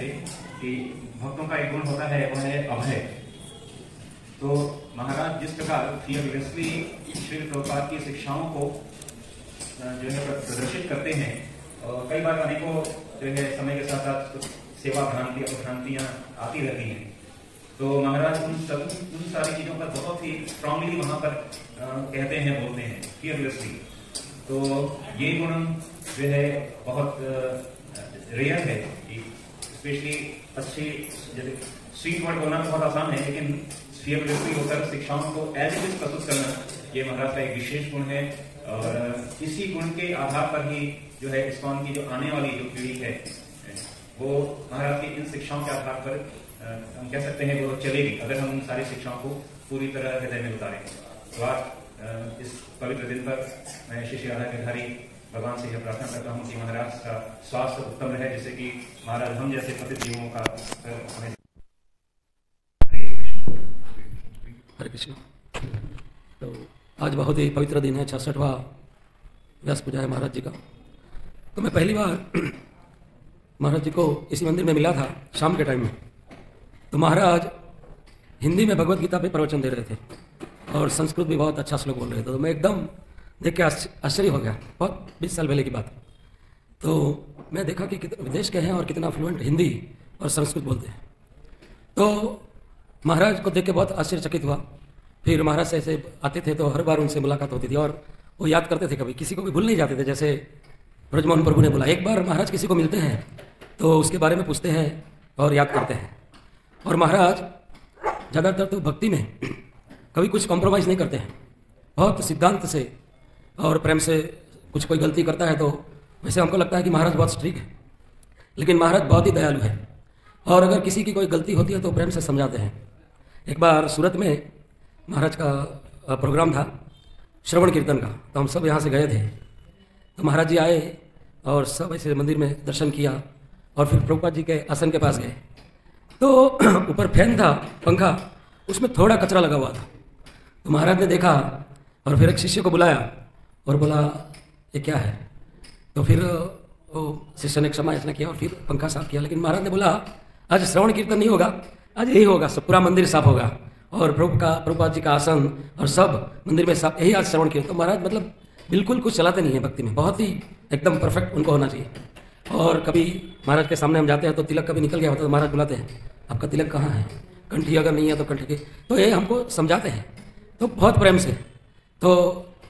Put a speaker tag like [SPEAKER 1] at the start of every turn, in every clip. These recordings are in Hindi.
[SPEAKER 1] थे कि भक्तों का एक गुण होता है वह है अभय। तो महाराज जिस प्रकार फियरलेसली श्री प्रभुपाद की शिक्षाओं को जो है प्रदर्शित करते हैं, और कई बार अनेकों जो है समय के साथ साथ सेवा भ्रांतियां आती रहती हैं, तो महाराज उन सारी चीजों पर बहुत ही स्ट्रांगली वहां पर कहते हैं, बोलते हैं फियरलेसली। तो ये गुण जो है बहुत रेयर है, स्पेशली अच्छी स्वीट वर्ड बोलना तो बहुत आसान है, लेकिन फियरलेसली होकर शिक्षाओं को एज इट इज प्रस्तुत करना ये महाराज का एक विशेष गुण है। और इसी गुण के आधार पर ही जो है इस्कॉन की जो आने वाली जो पीढ़ी है वो महाराज की इन शिक्षाओं के आधार पर हम कह सकते हैं वो चलेगी, अगर हम इन सारी शिक्षाओं को पूरी तरह हृदय में उतारें। तो आज इस पवित्र दिन पर मैं श्री राधा गिरधारी भगवान से यह प्रार्थना करता हूँ कि महाराज का स्वास्थ्य उत्तम रहे, जिससे कि महाराज हम जैसे पतित जीवों का हमें।
[SPEAKER 2] हरे कृष्ण। तो आज बहुत ही पवित्र दिन है, 66वां व्यास पूजा है महाराज जी का। तो मैं पहली बार महाराज जी को इसी मंदिर में मिला था शाम के टाइम में। तो महाराज हिंदी में भगवत गीता पे प्रवचन दे रहे थे और संस्कृत भी बहुत अच्छा श्लोक बोल रहे थे। तो मैं एकदम देख के आश्चर्य हो गया, बहुत 20 साल पहले की बात। तो मैं देखा कि विदेश के हैं और कितना फ्लुएंट हिंदी और संस्कृत बोलते हैं। तो महाराज को देख के बहुत आश्चर्यचकित हुआ। फिर महाराज से ऐसे आते थे तो हर बार उनसे मुलाकात होती थी और वो याद करते थे, कभी किसी को भी भूल नहीं जाते थे। जैसे ब्रजमोहन प्रभु ने बोला, एक बार महाराज किसी को मिलते हैं तो उसके बारे में पूछते हैं और याद करते हैं। और महाराज ज़्यादातर तो भक्ति में कभी कुछ कॉम्प्रोमाइज़ नहीं करते हैं, बहुत सिद्धांत से और प्रेम से। कुछ कोई गलती करता है तो वैसे हमको लगता है कि महाराज बहुत स्ट्रिक्ट है, लेकिन महाराज बहुत ही दयालु है और अगर किसी की कोई गलती होती है तो प्रेम से समझाते हैं। एक बार सूरत में महाराज का प्रोग्राम था श्रवण कीर्तन का, तो हम सब यहाँ से गए थे। तो महाराज जी आए और सब ऐसे मंदिर में दर्शन किया और फिर प्रभुपाद जी के आसन के पास गए। तो ऊपर फैन था, पंखा, उसमें थोड़ा कचरा लगा हुआ था। तो महाराज ने देखा और फिर एक शिष्य को बुलाया और बोला ये क्या है। तो फिर वो शिष्य ने क्षमा याचना किया और फिर पंखा साफ किया। लेकिन महाराज ने बोला आज श्रवण कीर्तन नहीं होगा, आज यही होगा, सब पूरा मंदिर साफ होगा और प्रभुपाद जी का आसन और सब मंदिर में साफ, यही आज श्रवण कीर्तन। तो महाराज मतलब बिल्कुल कुछ चलाते नहीं है भक्ति में, बहुत ही एकदम परफेक्ट उनको होना चाहिए। और कभी महाराज के सामने हम जाते हैं तो तिलक कभी निकल गया होता तो महाराज बुलाते हैं, आपका तिलक कहाँ है, कंठी अगर नहीं है तो कंठी के, तो ये हमको समझाते हैं तो बहुत प्रेम से। तो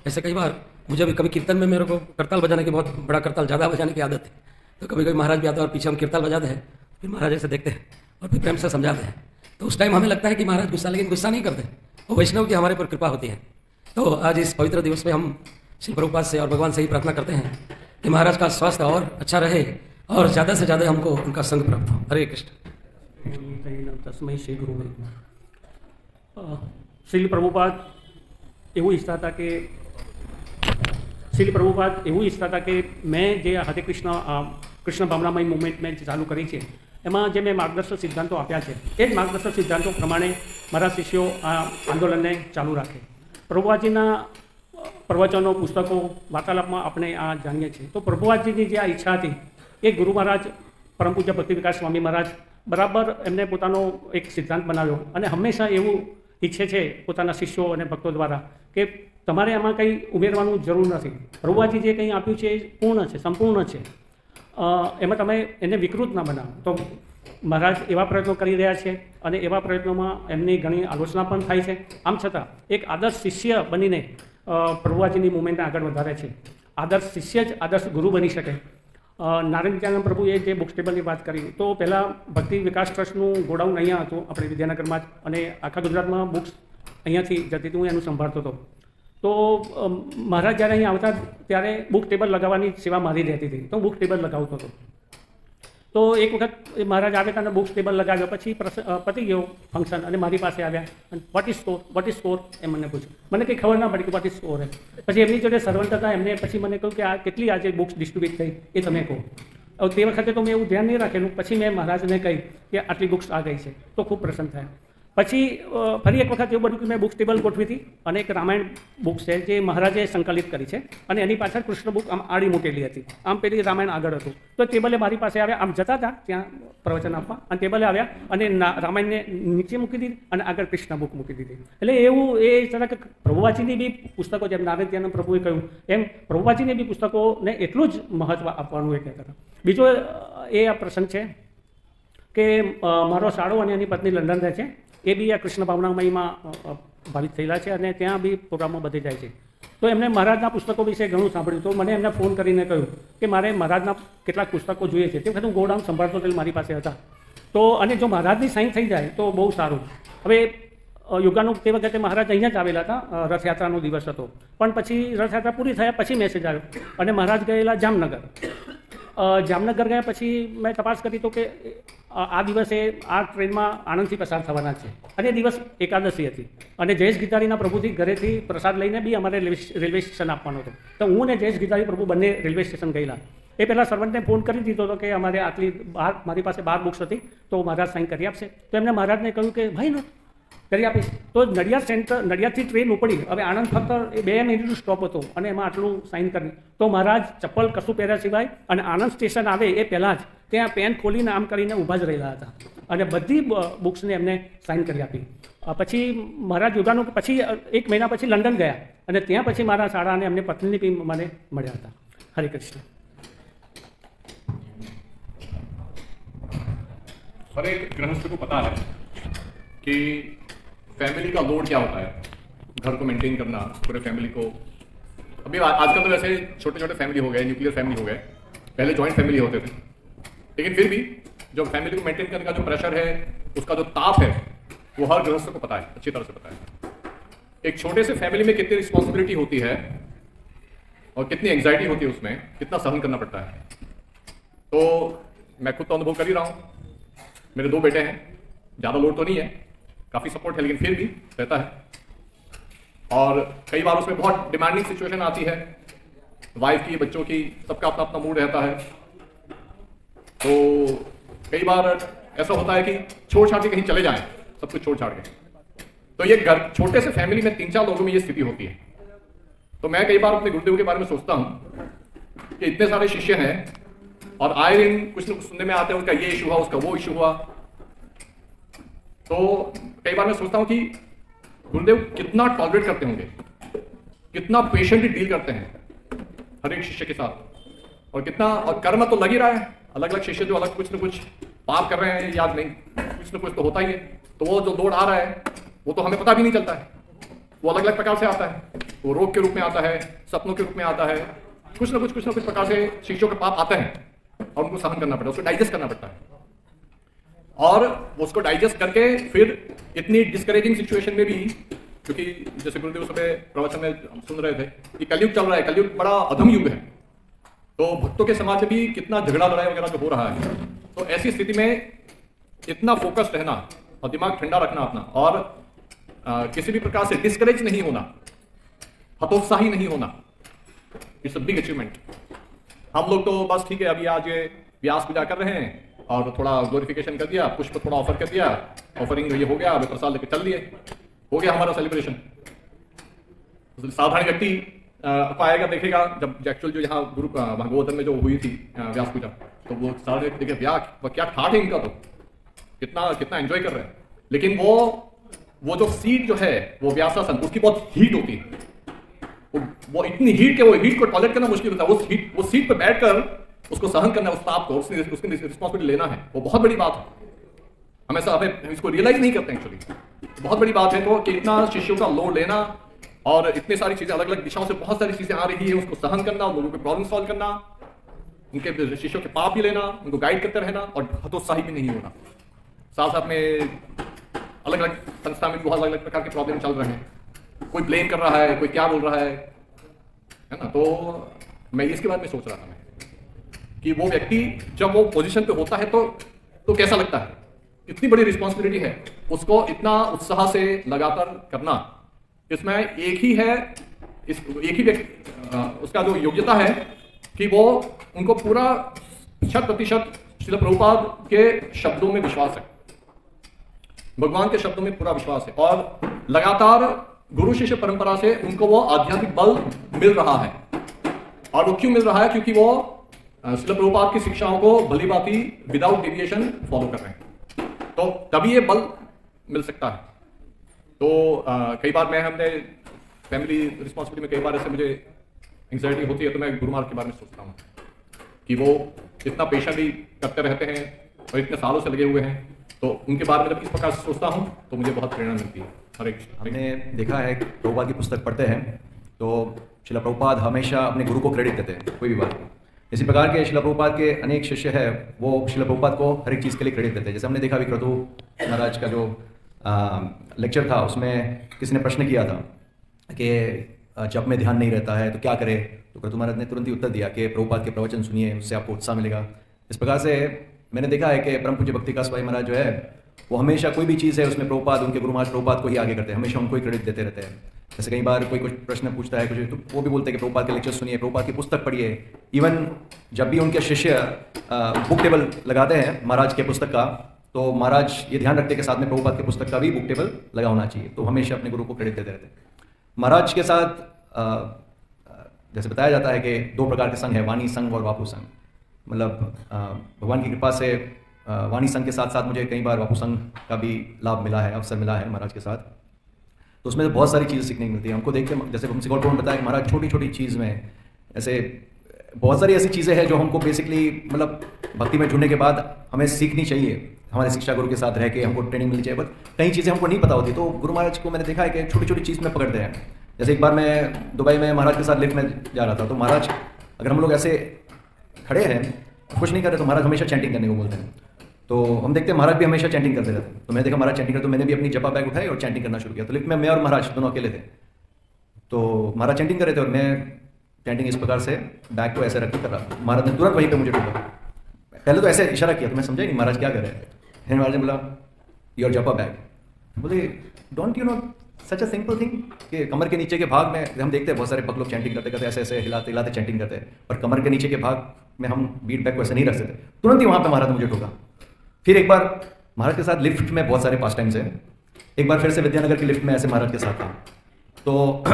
[SPEAKER 2] ऐसे कई बार मुझे भी कभी कीर्तन में मेरे को करताल बजाने की, बहुत बड़ा करताल ज़्यादा बजाने की आदत है। तो कभी कभी महाराज भी आते हैं और पीछे हम कीर्ताल बजाते हैं, फिर महाराज ऐसे देखते हैं और फिर प्रेम से समझाते हैं। तो उस टाइम हमें लगता है कि महाराज गुस्सा, लेकिन गुस्सा नहीं करते, वो वैष्णव की हमारे पर कृपा होती है। तो आज इस पवित्र दिवस में हम श्री प्रभुपाद से और भगवान से ही प्रार्थना करते हैं कि महाराज का स्वास्थ्य और अच्छा रहे और ज़्यादा से ज़्यादा हमको उनका संग प्राप्त हो। हरे कृष्ण।
[SPEAKER 3] तस्मै श्री गुरु श्री प्रभुपाद એવું ઈચ્છતા હતા કે શ્રી પ્રભુપાદ એવું ઈચ્છતા હતા કે મેં જે હરે કૃષ્ણ ભાવનામય મુવમેન્ટ મેં ચાલુ કરી છે એમાં જે મેં માર્ગદર્શક સિદ્ધાંતો આપ્યા છે એ જ માર્ગદર્શક સિદ્ધાંતો પ્રમાણે મારા શિષ્યો આ આંદોલનને ચાલુ રાખે। પ્રભુપાદજીના પ્રવચનો, પુસ્તકો, વાર્તાલાપમાં આપણે આ જાણીએ છીએ। તો પ્રભુપાદજીની જે આ ઈચ્છા હતી એ ગુરુ મહારાજ પરમ પૂજ્ય ભક્તિ વિકાસ સ્વામી મહારાજ બરાબર એમને પોતાનો એક સિદ્ધાંત બનાવ્યો અને હંમેશા એવું ઈચ્છે છે પોતાના શિષ્યો અને ભક્તો દ્વારા કે તમારે આમાં કંઈ ઉમેરવાનું જરૂર નથી। પ્રભુપાદજી જે કંઈ આપ્યું છે એ પૂર્ણ છે, સંપૂર્ણ છે, એમાં તમે એને વિકૃત ના બનાવો। તો મહારાજ એવા પ્રયત્નો કરી રહ્યા છે અને એવા પ્રયત્નોમાં એમની ઘણી આલોચના પણ થાય છે। આમ છતાં એક આદર્શ શિષ્ય બનીને પ્રભુપાદજીની મુવમેન્ટને આગળ વધારે છે। આદર્શ શિષ્ય જ આદર્શ ગુરુ બની શકે। નારાયણ નિત્યાનંદ પ્રભુએ જે બુક્સ ટેબલની વાત કરી તો પહેલાં ભક્તિ વિકાસ ટ્રસ્ટનું ગોડાઉન અહીંયા હતું આપણે વિદ્યાનગરમાં જ, અને આખા ગુજરાતમાં બુક્સ અહીંયાથી જતી હતી, હું એનું સંભાળતો હતો। તો મહારાજ જ્યારે અહીંયા આવતા ત્યારે બુક ટેબલ લગાવવાની સેવા મારી રહેતી હતી, તો હું બુક ટેબલ લગાવતો હતો। તો એક વખત મહારાજ આવ્યા હતા, બુક્સ ટેબલ લગાવ્યો, પછી પતી ગયો ફંક્શન અને મારી પાસે આવ્યા અને વોટ ઇઝ સ્કોર એમ મને પૂછ્યું। મને કંઈ ખબર ના પડી કે વોટ ઇઝ સ્કોર એમ। પછી એમની જોડે સર્વન્ટ હતા, એમને પછી મને કહ્યું કે આ કેટલી આજે બુક્સ ડિસ્ટ્રીબ્યુટ થઈ એ તમે કહો। હવે તે વખતે તો મેં એવું ધ્યાન નહીં રાખેલું, પછી મેં મહારાજને કહી કે આટલી બુક્સ આ ગઈ છે, તો ખૂબ પ્રસન્ન થયા। પછી ફરી એક વખત એવું બન્યું કે મેં બુક્સ ટેબલ ગોઠવી હતી અને એક રામાયણ બુક છે જે મહારાજે સંકલિત કરી છે અને એની પાછળ કૃષ્ણ બુક આમ આડી મૂકેલી હતી, આમ પેલી રામાયણ આગળ હતું. તો ટેબલે મારી પાસે આવ્યા, આમ જતા હતા ત્યાં પ્રવચન આપવા અને ટેબલે આવ્યા અને રામાયણને નીચે મૂકી દીધી અને આગળ કૃષ્ણ બુક મૂકી દીધી. એટલે એવું એ તરફ પ્રભુવાચીની બી પુસ્તકો, જેમ નારદયાનંદ પ્રભુએ કહ્યું એમ પ્રભુવાચીની બી પુસ્તકોને એટલું જ મહત્વ આપવાનું એ કહેતા હતા. બીજો એ આ પ્રસંગ છે કે મારો સાળો અને એની પત્ની લંડન રહે છે, એ બી આ કૃષ્ણ ભાવનામયમાં ભાવિત થયેલા છે અને ત્યાં બી પ્રોગ્રામમાં બધે જાય છે. તો એમને મહારાજના પુસ્તકો વિશે ઘણું સાંભળ્યું. તો મને એમને ફોન કરીને કહ્યું કે મારે મહારાજના કેટલાક પુસ્તકો જોઈએ છે. તે વખતે હું ગોડાઉન સંભાળતો તે મારી પાસે હતા. તો અને જો મહારાજની સાઈન થઈ જાય તો બહુ સારું. હવે યોગાનું તે વખતે મહારાજ અહીંયા જ આવેલા હતા, રથયાત્રાનો દિવસ હતો. પણ પછી રથયાત્રા પૂરી થયા પછી મેસેજ આવ્યો અને મહારાજ ગયેલા જામનગર. જામનગર ગયા પછી મેં તપાસ કરી તો કે આ દિવસે આ ટ્રેનમાં આણંદથી પસાર થવાના છે અને દિવસ એકાદશી હતી અને જયેશ ગીતારીના પ્રભુથી ઘરેથી પ્રસાદ લઈને બી અમારે રેલવે સ્ટેશન આપવાનો હતો. તો હું ને જયેશ ગીતારી પ્રભુ બંને રેલવે સ્ટેશન ગયેલા. એ પહેલાં સર્વન્ટને ફોન કરી દીધો હતો કે અમારે આટલી મારી પાસે 12 બુક્સ હતી તો મહારાજ સાઈન કરી આપશે. તો એમને મહારાજને કહ્યું કે ભાઈ નો કરી આપીશ. તો નડિયાદથી ટ્રેન ઉપડી. હવે આણંદ ફક્ત 2 મિનિટનું સ્ટોપ હતો અને એમાં આટલું સાઈન કરી. તો મહારાજ ચપ્પલ કશું પહેર્યા સિવાય અને આણંદ સ્ટેશન આવે એ પહેલાં જ ત્યાં પેન ખોલીને આમ કરીને ઊભા જ રહેલા હતા અને બધી બુક્સને એમને સાઈન કરી આપી. પછી મહારાજ યોગાનું પછી 1 મહિના પછી લંડન ગયા અને ત્યાં પછી મારા શાળા અને એમને પત્નીની બી મને મળ્યા હતા. હરે કૃષ્ણ.
[SPEAKER 4] हर एक गृहस्थ को पता है कि फैमिली का लोड क्या होता है, घर को मेंटेन करना, पूरे फैमिली को. अभी आजकल तो वैसे छोटे छोटे फैमिली हो गए, न्यूक्लियर फैमिली हो गए, पहले जॉइंट फैमिली होते थे. लेकिन फिर भी जो फैमिली को मेंटेन करने का जो प्रेशर है, उसका जो ताप है, वो हर गृहस्थ को पता है, अच्छी तरह से पता है. एक छोटे से फैमिली में कितनी रिस्पॉन्सिबिलिटी होती है और कितनी एंग्जाइटी होती है, उसमें कितना सहन करना पड़ता है. तो मैं खुद तो अनुभव कर ही रहा हूँ. मेरे 2 बेटे हैं, ज़्यादा लोड तो नहीं है, काफ़ी सपोर्ट है, लेकिन फिर भी रहता है. और कई बार उसमें बहुत डिमांडिंग सिचुएशन आती है, वाइफ की, बच्चों की, सबका अपना अपना मूड रहता है. तो कई बार ऐसा होता है कि छोड़ छाड़ के कहीं चले जाएं, सब कुछ छोड़ छाड़ के. तो ये घर, छोटे से फैमिली में 3-4 लोगों में ये स्थिति होती है. तो मैं कई बार अपने गुरुदेव के बारे में सोचता हूँ कि इतने सारे शिष्य हैं और आए दिन कुछ न कुछ सुनने में आता है, उसका ये इशू हुआ, उसका वो इशू हुआ. तो कई बार मैं सोचता हूँ कि गुरुदेव कितना टॉलरेट करते होंगे, कितना पेशेंटली डील करते हैं हर एक शिष्य के साथ, और कितना, और कर्म तो लग ही रहा है. अलग अलग शिष्य जो अलग कुछ न कुछ पाप कर रहे हैं या नहीं, कुछ न कुछ तो होता ही है. तो वो जो लोड आ रहा है वो तो हमें पता भी नहीं चलता है, वो अलग अलग प्रकार से आता है. वो रोग के रूप में आता है, सपनों के रूप में आता है, कुछ न कुछ प्रकार से शिष्यों के पाप आते हैं और उनको सहन करना पड़ता है, उसको डाइजेस्ट करना पड़ता है. और उसको डाइजेस्ट करके फिर इतनी डिस्करेजिंग सिचुएशन में भी, क्योंकि जैसे गुरुदेव सुबह प्रवचन में हम सुन रहे थे कि कलयुग चल रहा है, कलयुग बड़ा अधम युग है. तो भक्तों के समाज में भी कितना झगड़ा लड़ाई वगैरह जो हो रहा है. तो ऐसी स्थिति में इतना फोकस रहना और दिमाग ठंडा रखना अपना, और किसी भी प्रकार से डिस्करेज नहीं होना, हतोत्साही नहीं होना, इट्स अ बिग अचीवमेंट. हम लोग तो बस ठीक है, अभी आज ये व्यास पूजा कर रहे हैं और थोड़ा ग्लोरिफिकेशन कर दिया, पुष्प थोड़ा ऑफर कर दिया, ऑफरिंग ये हो गया, अभी प्रसाद लेकर चल दिए, हो गया हमारा सेलिब्रेशन. साधारण व्यक्ति को आएगा, देखेगा जब एक्चुअल जो यहाँ गुरु भागवतन में जो हुई थी व्यास पूजा, तो वो साधारण व्यक्ति देखे व्यास क्या ठाठ है इनका, तो कितना कितना एंजॉय कर रहे हैं. लेकिन वो जो सीट जो है वो व्यासासन, उसकी बहुत हीट होती है. वो इतनी हीट के वो हीट को टॉलरेट करना मुश्किल होता है. वो सीट पर बैठकर उसको सहन करना, उस ताप को, उसकी रिस्पॉन्सिबिलिटी लेना है, वो बहुत बड़ी बात है. हमें इसको रियलाइज नहीं करते एक्चुअली. बहुत बड़ी बात है. तो कि इतना शिष्यों का लोड लेना और इतनी सारी चीजें, अलग अलग दिशाओं से बहुत सारी चीजें आ रही है, उसको सहन करना, लोगों के प्रॉब्लम सॉल्व करना, उनके शिष्यों के पाप भी लेना, उनको गाइड करते रहना और हतोत्साही भी नहीं होना. साथ साथ में अलग अलग संस्था में बहुत अलग अलग प्रकार के प्रॉब्लम चल रहे हैं, कोई ब्लेम कर रहा है, कोई क्या बोल रहा है ना. तो मैं इसके बारे में सोच रहा था मैं कि वो व्यक्ति जब वो पोजीशन पे होता है तो कैसा लगता है, इतनी बड़ी रिस्पॉन्सिबिलिटी है, उसको इतना उत्साह से लगातार करना. इसमें एक ही व्यक्ति उसका जो योग्यता है कि वो उनको पूरा 100% श्रील प्रभुपाद के शब्दों में विश्वास है. भगवान के शब्दों में पूरा विश्वास है और लगातार गुरु शिष्य परंपरा से उनको वो आध्यात्मिक बल मिल रहा है। और वो क्यों मिल रहा है? क्योंकि वो श्रील प्रभुपाद की शिक्षाओं को भली भांति विदाउट डेविएशन फॉलो कर रहे हैं, तो तभी ये बल मिल सकता है। तो कई बार हमने फैमिली रिस्पॉन्सिबिलिटी में कई बार ऐसे मुझे एंग्जाइटी होती है, तो मैं गुरु महाराज के बारे में सोचता हूँ कि वो इतना पेशेंटली करते रहते हैं और इतने सालों से लगे हुए हैं, तो उनके बारे में जब इस प्रकार से सोचता हूँ तो मुझे बहुत प्रेरणा मिलती है। हरे कृष्ण।
[SPEAKER 5] हमने देखा है प्रभुपाद की पुस्तक पढ़ते हैं तो श्रील प्रभुपाद हमेशा अपने गुरु को क्रेडिट देते हैं, कोई भी बात नहीं। इसी प्रकार के श्रील प्रभुपाद के अनेक शिष्य हैं, वो श्रील प्रभुपाद को हर एक चीज़ के लिए क्रेडिट देते हैं। जैसे हमने देखा विक्रतु महाराज का जो लेक्चर था, उसमें किसी ने प्रश्न किया था कि जब में ध्यान नहीं रहता है तो क्या करे, तो क्रतु महाराज ने तुरंत ही उत्तर दिया कि प्रभुपाद के प्रवचन सुनिए, उससे आपको उत्साह मिलेगा। इस प्रकार से मैंने देखा है कि परम पूज्य भक्ति का स्वामी महाराज जो है वो हमेशा कोई भी चीज़ है उसमें प्रभुपाद, उनके गुरु महाराज प्रभुपाद को ही आगे करते हैं, हमेशा उनको ही क्रेडिट देते रहते हैं। जैसे कई बार कोई कुछ प्रश्न पूछता है कुछ, तो वो भी बोलते हैं कि प्रभुपाद के लेक्चर सुनिए, प्रभुपाद की पुस्तक पढ़िए। इवन जब भी उनके शिष्य बुक टेबल लगाते हैं महाराज के पुस्तक का, तो महाराज ये ध्यान रखते हैं कि साथ में प्रभुपाद की पुस्तक का भी बुक टेबल लगा होना चाहिए। तो हमेशा अपने गुरु को क्रेडिट देते रहते हैं। महाराज के साथ जैसे बताया जाता है कि दो प्रकार के संघ है, वाणी संघ और वापू संघ। मतलब भगवान की कृपा से वाणी संघ के साथ साथ मुझे कई बार वापू संघ का भी लाभ मिला है, अवसर मिला है महाराज के साथ। तो उसमें बहुत सारी चीज़ें सीखने को मिलती है हमको देख के। जैसे हमसे गौरव ने बताया कि महाराज छोटी छोटी चीज़ में ऐसे बहुत सारी ऐसी चीज़ें हैं जो हमको बेसिकली मतलब भक्ति में जुड़ने के बाद हमें सीखनी चाहिए, हमारे शिक्षा गुरु के साथ रह के हमको ट्रेनिंग मिलनी चाहिए। बट कई चीज़ें हमको नहीं पता होती, तो गुरु महाराज को मैंने देखा है कि छोटी छोटी चीज़ में पकड़ते हैं। जैसे एक बार मैं दुबई में महाराज के साथ लिफ्ट में जा रहा था, तो महाराज अगर हम लोग ऐसे खड़े हैं कुछ नहीं कर रहे तो महाराज हमेशा चैंटिंग करने को बोलते हैं। तो हम देखते हैं महाराज भी हमेशा चैंटिंग करते रहते हैं। तो मैंने देखा महाराज चैंटिंग करते, तो मैंने भी अपनी जपा बैग उठाई और चैंटिंग करना शुरू किया। तो लिफ्ट में मैं और महाराज दोनों अकेले थे, तो महाराज चैंटिंग कर रहे थे और मैं चैंटिंग इस प्रकार से बैग को ऐसे रख के कर रहा था। महाराज ने तुरंत वहीं पे मुझे टोका। पहले तो ऐसे इशारा किया तो मैं समझा नहीं महाराज क्या कर रहे हैं। फिर महाराज ने बोला योर जपा बैग। बोले don't you know such a simple thing कि कमर के नीचे के भाग में हम देखते हैं बहुत सारे भक्त लोग चैंटिंग करते करते ऐसे ऐसे हिलाते हिलाते चैंटिंग करते हैं, और कमर के नीचे के भाग में हम बीट बैग को ऐसे नहीं रख सकते। तुरंत ही वहाँ पे महाराज ने मुझे टोका। फिर एक बार महाराज के साथ लिफ्ट में बहुत सारे पास टाइम्स हैं। एक बार फिर से विद्यानगर की लिफ्ट में ऐसे महाराज के साथ था, तो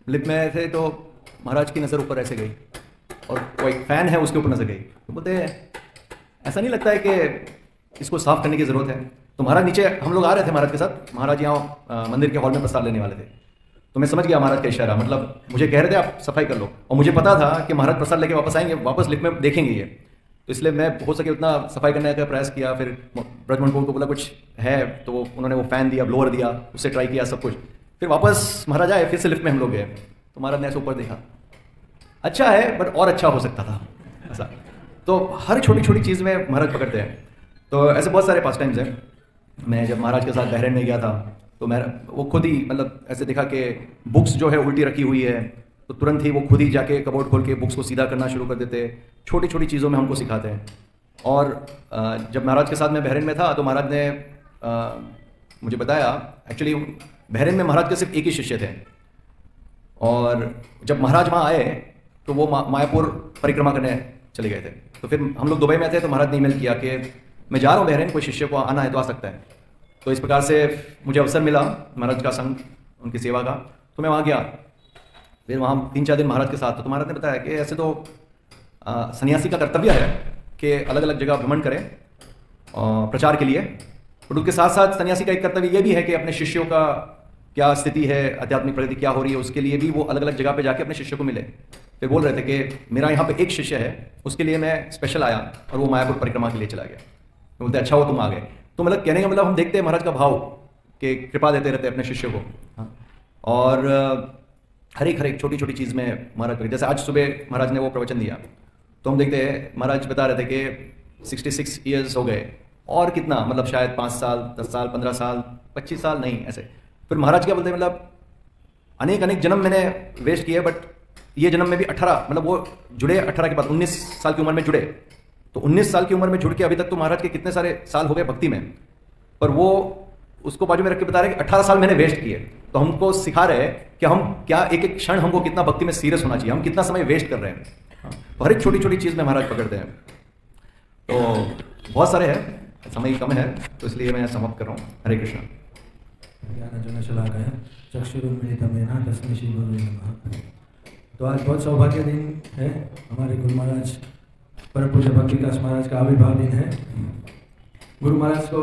[SPEAKER 5] लिफ्ट में थे तो महाराज की नज़र ऊपर ऐसे गई और कोई फैन है उसके ऊपर नजर गई। तो बोलते ऐसा नहीं लगता है कि इसको साफ करने की ज़रूरत है? तो महाराज नीचे हम लोग आ रहे थे महाराज के साथ, महाराज यहाँ मंदिर के हॉल में प्रसाद लेने वाले थे। तो मैं समझ गया महाराज का इशारा, मतलब मुझे कह रहे थे आप सफाई कर लो, और मुझे पता था कि महाराज प्रसाद लेके वापस आएंगे, वापस लिफ्ट में देखेंगे ये, तो इसलिए मैं हो सके उतना सफाई करने का प्रयास किया। फिर ब्रजमोहन को बोला कुछ है, तो उन्होंने वो फैन दिया, ब्लोअर दिया, उससे ट्राई किया सब कुछ। फिर वापस महाराज आए, फिर से लिफ्ट में हम लोग गए, तो महाराज ने ऐसे ऊपर देखा, अच्छा है बट और अच्छा हो सकता था ऐसा। तो हर छोटी छोटी चीज़ में महाराज पकड़ते हैं। तो ऐसे बहुत सारे पास टाइम्स हैं। मैं जब महाराज के साथ बहरीन में गया था तो मैं वो खुद ही मतलब ऐसे देखा कि बुक्स जो है उल्टी रखी हुई है, तो तुरंत ही वो खुद ही जाके कबोर्ड खोल के बुक्स को सीधा करना शुरू कर देते। छोटी छोटी चीज़ों में हमको सिखाते हैं। और जब महाराज के साथ मैं बहरीन में था तो महाराज ने मुझे बताया, एक्चुअली बहरीन में महाराज के सिर्फ एक ही शिष्य थे, और जब महाराज वहाँ आए तो वो मायापुर परिक्रमा करने चले गए थे। तो फिर हम लोग दुबई में थे, तो महाराज ने ईमेल किया कि मैं जा रहा हूँ बहरीन, कोई शिष्य को आना है तो आ सकता है। तो इस प्रकार से मुझे अवसर मिला महाराज का संग, उनकी सेवा का, तो मैं वहाँ गया। फिर वहाँ 3-4 दिन महाराज के साथ, तो महाराज ने बताया कि ऐसे तो सन्यासी का कर्तव्य है कि अलग अलग जगह भ्रमण करें प्रचार के लिए, और उसके साथ साथ सन्यासी का एक कर्तव्य ये भी है कि अपने शिष्यों का क्या स्थिति है, आध्यात्मिक प्रगति क्या हो रही है, उसके लिए भी वो अलग अलग जगह पे जाके अपने शिष्य को मिले। फिर बोल रहे थे कि मेरा यहाँ पे एक शिष्य है, उसके लिए मैं स्पेशल आया, और वो मायापुर परिक्रमा के लिए चला गया। तो बोलते अच्छा हो तुम आ गए। तो मतलब कहने का मतलब हम देखते हैं महाराज का भाव कि कृपा देते रहते अपने शिष्य को। हाँ, और हर एक छोटी छोटी चीज़ में महाराज, जैसे आज सुबह महाराज ने वो प्रवचन दिया, तो हम देखते हैं महाराज बता रहे थे कि 66 ईयर्स हो गए, और कितना मतलब शायद 5 साल 10 साल 15 साल 25 साल नहीं ऐसे। फिर महाराज क्या बोलते हैं, मतलब अनेक जन्म मैंने वेस्ट किए, बट ये जन्म में भी 18 मतलब वो जुड़े 18 के बाद 19 साल की उम्र में जुड़े। तो 19 साल की उम्र में जुड़ के अभी तक तो महाराज के कितने सारे साल हो गए भक्ति में, पर वो उसको बाजू में रख के बता रहे हैं कि 18 साल मैंने वेस्ट किए। तो हमको सिखा रहे हैं कि हम क्या एक एक क्षण हमको कितना भक्ति में सीरियस होना चाहिए, हम कितना समय वेस्ट कर रहे हैं। तो हर एक छोटी छोटी चीज़ में महाराज पकड़ते हैं। तो बहुत सारे हैं, समय कम है तो इसलिए मैं समाप्त कर रहा हूँ। हरे कृष्णा।
[SPEAKER 6] ज्ञानजनशलाकया चक्षुरुन्मिलितं तस्मै श्रीगुरुवे नमः। तो आज बहुत सौभाग्य दिन है, हमारे गुरु महाराज परम पूज्य भक्ति विकास महाराज का आविर्भाव दिन है। गुरु महाराज को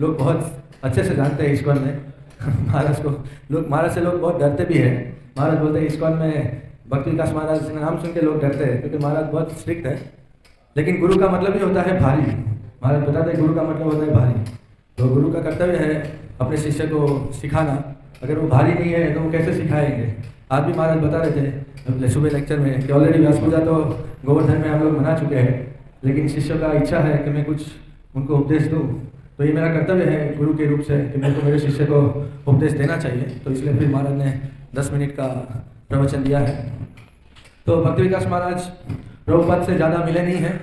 [SPEAKER 6] लोग बहुत अच्छे से जानते हैं इस्कॉन में। महाराज से लोग बहुत डरते भी हैं। महाराज बोलते हैं इस्कॉन में भक्ति विकास महाराज का नाम सुन के लोग डरते हैं क्योंकि महाराज बहुत स्ट्रिक्ट है। लेकिन गुरु का मतलब ही होता है भारी। महाराज बताते हैं गुरु का मतलब होता है भारी। तो गुरु का कर्तव्य है अपने शिष्य को सिखाना। अगर वो भारी नहीं है तो वो कैसे सिखाएंगे। आज भी महाराज बता रहे थे सुबह लेक्चर में कि ऑलरेडी व्यास पूजा तो गोवर्धन में हम लोग मना चुके हैं, लेकिन शिष्यों का इच्छा है कि मैं कुछ उनको उपदेश दूँ। तो ये मेरा कर्तव्य है गुरु के रूप से कि मेरे को मेरे शिष्य को उपदेश देना चाहिए। तो इसलिए फिर महाराज ने 10 मिनट का प्रवचन दिया है। तो भक्ति विकास महाराज प्रभुपाद से ज़्यादा मिले नहीं हैं।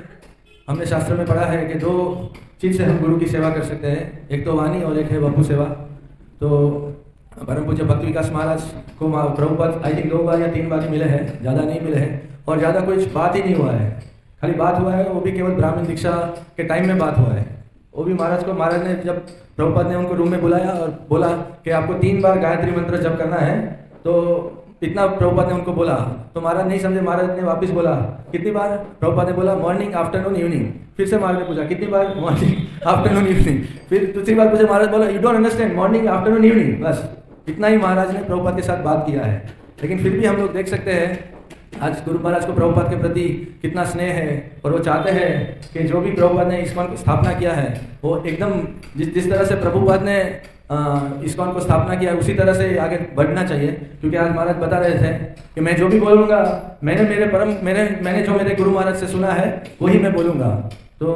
[SPEAKER 6] हमने शास्त्र में पढ़ा है कि 2 चीज़ से हम गुरु की सेवा कर सकते हैं, एक तो वाणी और एक है वपु सेवा। तो परम पूज्य भक्ति विकास महाराज को प्रभुपाद आई थिंक 2 बार या 3 बार ही मिले हैं, ज़्यादा नहीं मिले हैं। और ज़्यादा कुछ बात ही नहीं हुआ है, खाली बात हुआ है, वो भी केवल ब्राह्मण दीक्षा के टाइम में बात हुआ है। वो भी महाराज ने जब प्रभुपाद ने उनको रूम में बुलाया और बोला कि आपको 3 बार गायत्री मंत्र जप करना है, तो इतना प्रभुपाद ने उनको बोला तो महाराज नहीं समझे। महाराज ने वापस बोला कितनी बार। प्रभुपाद ने बोला मॉर्निंग आफ्टरनून इवनिंग। फिर से महाराज ने पूछा कितनी बार, मॉर्निंग आफ्टरनून इवनिंग। फिर दूसरी बार पूछे, महाराज बोला you don't understand, morning afternoon evening. बस इतना ही महाराज ने प्रभुपाद के साथ बात किया है। लेकिन फिर भी हम लोग देख सकते हैं आज गुरु महाराज को प्रभुपाद के प्रति कितना स्नेह है। और वो चाहते हैं कि जो भी प्रभुपाद ने इस्कॉन की स्थापना किया है वो एकदम जिस तरह से प्रभुपाद ने इस्कॉन को स्थापना किया उसी तरह से आगे बढ़ना चाहिए। क्योंकि आज महाराज बता रहे थे कि मैं जो भी बोलूँगा मैंने जो मेरे गुरु महाराज से सुना है वही मैं बोलूँगा। तो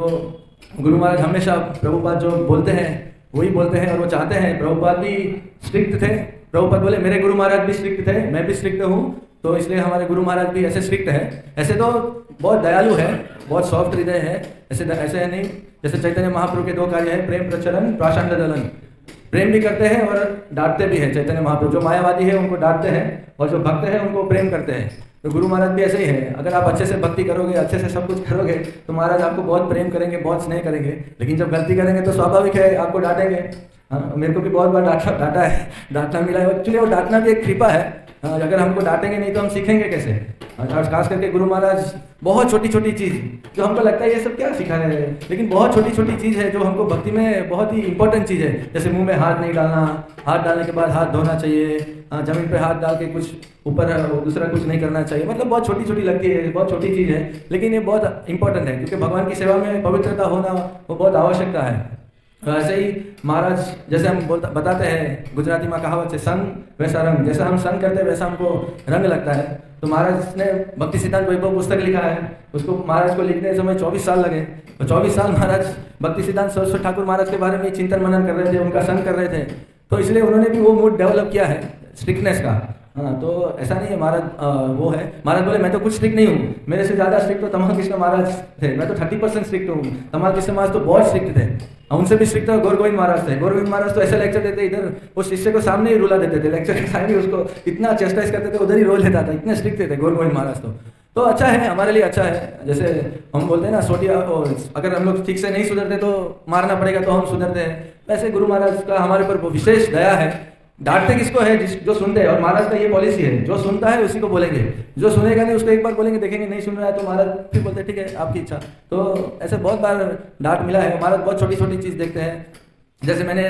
[SPEAKER 6] गुरु महाराज हमेशा प्रभुपाद जो बोलते हैं वही बोलते हैं और वो चाहते हैं। प्रभुपाद भी स्ट्रिक्ट थे। प्रभुपाद बोले मेरे गुरु महाराज भी स्ट्रिक्ट थे, मैं भी स्ट्रिक्ट हूँ, तो इसलिए हमारे गुरु महाराज भी ऐसे स्ट्रिक्ट है। ऐसे तो बहुत दयालु है, बहुत सॉफ्ट हृदय है, ऐसे है नहीं। जैसे चैतन्य महाप्रभु के 2 कार्य है, प्रेम प्रचलन प्राषांड दलन। प्रेम भी करते हैं और डांटते भी हैं। चैतन्य महाप्रभु जो मायावादी है उनको डांटते हैं और जो भक्त है उनको प्रेम करते हैं। तो गुरु महाराज भी ऐसे ही है। अगर आप अच्छे से भक्ति करोगे, अच्छे से सब कुछ करोगे तो महाराज आपको बहुत प्रेम करेंगे, बहुत स्नेह करेंगे। लेकिन जब गलती करेंगे तो स्वाभाविक है आपको डांटेंगे। हाँ, मेरे को भी बहुत बार डांटना मिला है। एक्चुअली वो डांटना भी एक कृपा है। अगर हमको डांटेंगे नहीं तो हम सीखेंगे कैसे। खास करके गुरु महाराज बहुत छोटी छोटी चीज़ जो हमको लगता है ये सब क्या सिखा रहे हैं, लेकिन बहुत छोटी छोटी चीज़ है जो हमको भक्ति में बहुत ही इंपॉर्टेंट चीज़ है। जैसे मुंह में हाथ नहीं डालना, हाथ डालने के बाद हाथ धोना चाहिए, जमीन पे हाथ डाल के कुछ ऊपर दूसरा कुछ नहीं करना चाहिए। मतलब बहुत छोटी छोटी लगती है, बहुत छोटी चीज़ है, लेकिन ये बहुत इंपॉर्टेंट है क्योंकि भगवान की सेवा में पवित्रता होना वो बहुत आवश्यकता है। ऐसे ही महाराज जैसे हम बताते हैं गुजराती में कहावत है संग वैसा रंग। जैसा हम संग करते हैं वैसा हमको रंग लगता है। तो महाराज ने भक्ति सिद्धांत वैभव पुस्तक लिखा है, उसको महाराज को लिखने समय 24 साल लगे। तो 24 साल महाराज भक्ति सिद्धांत सरस्वती ठाकुर महाराज के बारे में चिंतन मनन कर रहे थे, उनका संग कर रहे थे। तो इसलिए उन्होंने भी वो मूड डेवलप किया है स्ट्रिक्टनेस का। हाँ, तो ऐसा नहीं है महाराज वो है। महाराज बोले मैं तो कुछ स्ट्रिक्ट नहीं हूँ, मेरे से ज़्यादा स्ट्रिक्ट तो तमाल कृष्ण महाराज थे। मैं तो 30% स्ट्रिक्ट हूँ। तमाल कृष्ण महाराज तो बहुत स्ट्रिक्ट थे, उनसे भी स्ट्रिक्ट गौर गोविंद महाराज थे। गौर गोविंद महाराज तो ऐसे लेक्चर देते, इधर वो शिष्य को सामने ही रुला देते थे। लेक्चर के सामने उसको इतना चेस्टाइज करते थे, उधर ही रोल लेता था। इतने स्ट्रिक्ट थे गौर गोविंद महाराज। तो अच्छा है, हमारे लिए अच्छा है। जैसे हम बोलते हैं ना सोटिया, अगर हम लोग ठीक से नहीं सुधरते तो मारना पड़ेगा तो हम सुधरते हैं। वैसे गुरु महाराज का हमारे पर विशेष दया है। डांटते किसको है? जो सुनते हैं। और महाराज का ये पॉलिसी है, जो सुनता है उसी को बोलेंगे, जो सुनेगा नहीं उसको एक बार बोलेंगे, देखेंगे नहीं सुन रहा है तो महाराज फिर बोलते ठीक है आपकी इच्छा। तो ऐसे बहुत बार डांट मिला है। महाराज बहुत छोटी छोटी चीज़ देखते हैं। जैसे मैंने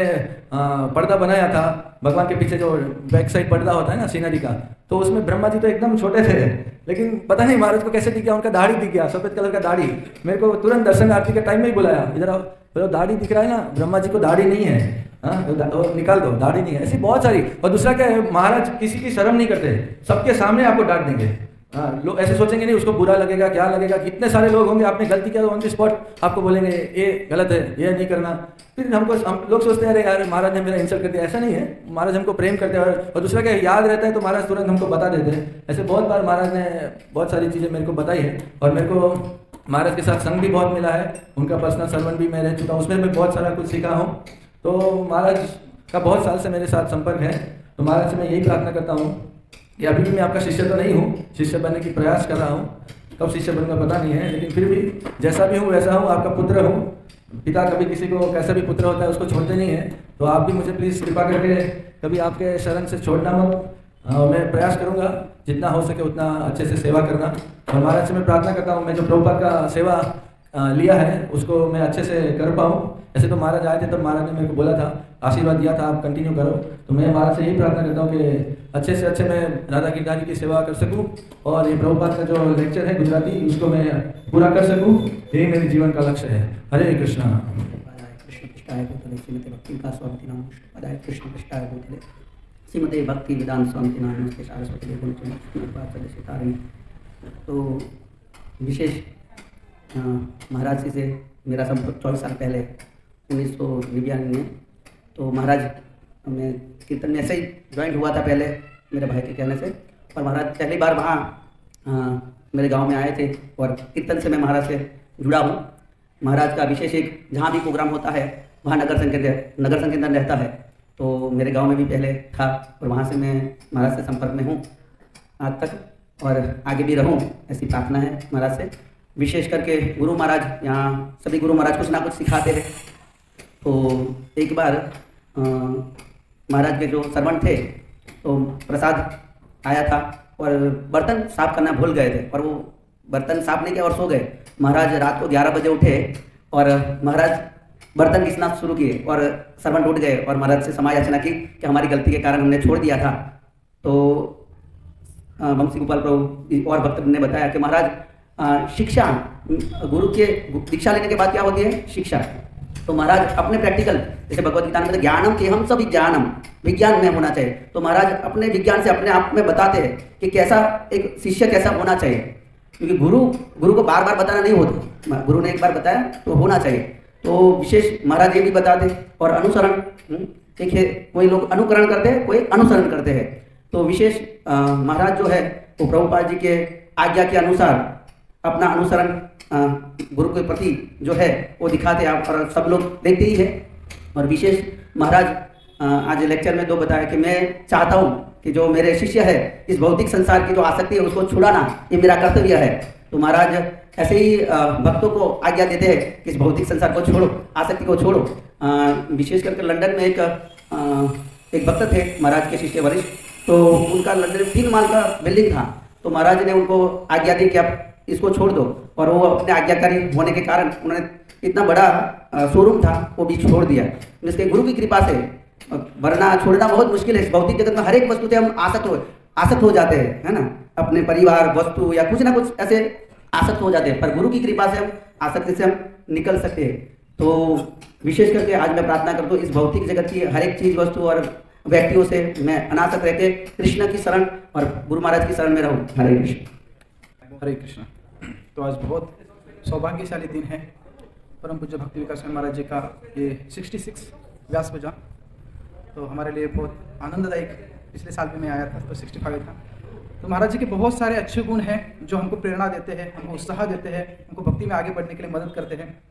[SPEAKER 6] पर्दा बनाया था भगवान के पीछे, जो बैक साइड पर्दा होता है ना सीनरी का, तो उसमें ब्रह्मा जी तो एकदम छोटे थे, लेकिन पता नहीं महाराज को कैसे दिख गया, उनका दाढ़ी दिख गया, सफेद कलर का दाढ़ी। मेरे को तुरंत दर्शन आरती के टाइम में ही बुलाया, इधर आओ, बोलो दाढ़ी दिख रहा है ना, ब्रह्मा जी को दाढ़ी नहीं है, हाँ तो निकाल दो, दाढ़ी नहीं है। ऐसी बहुत सारी। और दूसरा क्या है, महाराज किसी की शर्म नहीं करते, सबके सामने आपको डांट देंगे। हाँ, लोग ऐसे सोचेंगे नहीं उसको बुरा लगेगा, क्या लगेगा। कितने सारे लोग होंगे, आपने गलती किया तो ऑन द स्पॉट आपको बोलेंगे ये गलत है, ये नहीं करना। फिर हम लोग सोचते हैं अरे यार महाराज ने मेरा इंसल्ट कर दिया। ऐसा नहीं है, महाराज हमको प्रेम करते हैं। और दूसरा क्या याद रहता है तो महाराज तुरंत हमको बता देते हैं। ऐसे बहुत बार महाराज ने बहुत सारी चीज़ें मेरे को बताई है। और मेरे को महाराज के साथ संग भी बहुत मिला है, उनका पर्सनल सर्वेंट भी मैं रह चुका हूँ, उसमें मैं बहुत सारा कुछ सीखा हूँ। तो महाराज का बहुत साल से मेरे साथ संपर्क है। तो महाराज से मैं यही प्रार्थना करता हूँ कि अभी भी मैं आपका शिष्य तो नहीं हूँ, शिष्य बनने की प्रयास कर रहा हूँ, कब शिष्य बनूंगा पता नहीं है, लेकिन फिर भी जैसा भी हूँ वैसा हूँ, आपका पुत्र हूँ। पिता कभी किसी को कैसा भी पुत्र होता है उसको छोड़ते नहीं है, तो आप भी मुझे प्लीज़ कृपा करके कभी आपके शरण से छोड़ना मत। मैं प्रयास करूंगा जितना हो सके उतना अच्छे से सेवा करना, और महाराज से मैं प्रार्थना करता हूँ मैं जो प्रभुपाद का सेवा लिया है उसको मैं अच्छे से कर पाऊँ। ऐसे तो महाराज आए थे तब महाराज ने मेरे को बोला था, आशीर्वाद दिया था आप कंटिन्यू करो, तो मैं महाराज से यही प्रार्थना करता हूँ कि अच्छे से अच्छे मैं राधा कीर्तन की सेवा कर सकूँ और ये प्रभुपाद का जो लेक्चर है गुजराती उसको मैं पूरा कर सकूँ, यही मेरे जीवन का लक्ष्य है। हरे कृष्णा।
[SPEAKER 7] कृष्ण कृष्णाय भूतले श्रीमते भक्ति का स्वामी नाम पदाय कृष्ण कृष्णाय भूतले श्रीमते भक्ति वेदांत स्वामी नाम नमस्ते सारस्वती गुण सितारिणी। तो विशेष महाराज जी से मेरा संपर्क 24 साल पहले 1999 में, तो महाराज मैं कीर्तन में ऐसे ही ज्वाइन हुआ था पहले मेरे भाई के कहने से, और महाराज पहली बार वहाँ मेरे गांव में आए थे और कीर्तन से मैं महाराज से जुड़ा हूँ। महाराज का विशेष एक जहाँ भी प्रोग्राम होता है वहाँ नगर संकीर्तन रहता है, तो मेरे गांव में भी पहले था और वहाँ से मैं महाराज से संपर्क में हूँ आज तक और आगे भी रहूँ, ऐसी प्रार्थना है महाराज से। विशेष करके गुरु महाराज, यहाँ सभी गुरु महाराज कुछ ना कुछ सिखाते हैं। तो एक बार महाराज के जो सर्वेंट थे तो प्रसाद आया था और बर्तन साफ करना भूल गए थे और वो बर्तन साफ नहीं किया और सो गए। महाराज रात को 11 बजे उठे और महाराज बर्तन घिसना शुरू किए और सर्वेंट उठ गए और महाराज से क्षमा याचना की कि हमारी गलती के कारण हमने छोड़ दिया था। तो वंशी गोपाल प्रभु और भक्त ने बताया कि महाराज शिक्षा, गुरु के दीक्षा लेने के बाद क्या होती है? शिक्षा। तो महाराज अपने प्रैक्टिकल, जैसे भगवत गीता में ज्ञानम के हम सब ज्ञानम, विज्ञान में होना चाहिए, तो महाराज अपने विज्ञान से अपने आप में बताते हैं कि कैसा एक शिष्य कैसा होना चाहिए, क्योंकि गुरु को बार बार बताना नहीं होता, गुरु ने एक बार बताया तो होना चाहिए। तो विशेष महाराज ये भी बताते और अनुसरण, एक है कोई लोग अनुकरण करते हैं, कोई अनुसरण करते हैं। तो विशेष महाराज जो है वो प्रभुपाद जी के आज्ञा के अनुसार अपना अनुसरण गुरु के प्रति जो है वो दिखाते हैं और सब लोग देखते ही है। और विशेष महाराज आज लेक्चर में 2 बताया कि मैं चाहता हूँ कि जो मेरे शिष्य है इस भौतिक संसार की जो आसक्ति है उसको छुड़ाना, ये मेरा कर्तव्य है। तो महाराज ऐसे ही भक्तों को आज्ञा देते हैं कि इस भौतिक संसार को छोड़ो, आसक्ति को छोड़ो। विशेष करके लंदन में एक भक्त थे महाराज के शिष्य वरिष्ठ, तो उनका लंदन में 3 माल का बिल्डिंग था, तो महाराज ने उनको आज्ञा दी कि आप इसको छोड़ दो, और वो अपने आज्ञाकारी होने के कारण उन्होंने इतना बड़ा शोरूम था वो भी छोड़ दिया। इसके गुरु की कृपा से, वरना छोड़ना बहुत मुश्किल है। इस भौतिक जगत में हर एक वस्तु से हम आसक्त हो जाते हैं, है ना, अपने परिवार, वस्तु या कुछ ना कुछ ऐसे आसक्त हो जाते हैं, पर गुरु की कृपा से हम आसक्ति से हम निकल सकते हैं। तो विशेष करके आज मैं प्रार्थना करता हूँ इस भौतिक जगत की हर एक चीज, वस्तु और व्यक्तियों से मैं अनासक्त रह के कृष्ण की शरण और गुरु महाराज की शरण में रहूँ। हरे कृष्ण।
[SPEAKER 8] हरे कृष्ण। तो आज बहुत सौभाग्यशाली दिन है, परम पूज्य भक्ति विकास महाराज जी का ये 66 व्यास पूजा, तो हमारे लिए बहुत आनंददायक। पिछले साल भी मैं आया था तो 65 था। तो महाराज जी के बहुत सारे अच्छे गुण हैं जो हमको प्रेरणा देते हैं, हमको उत्साह देते हैं, हमको भक्ति में आगे बढ़ने के लिए मदद करते हैं।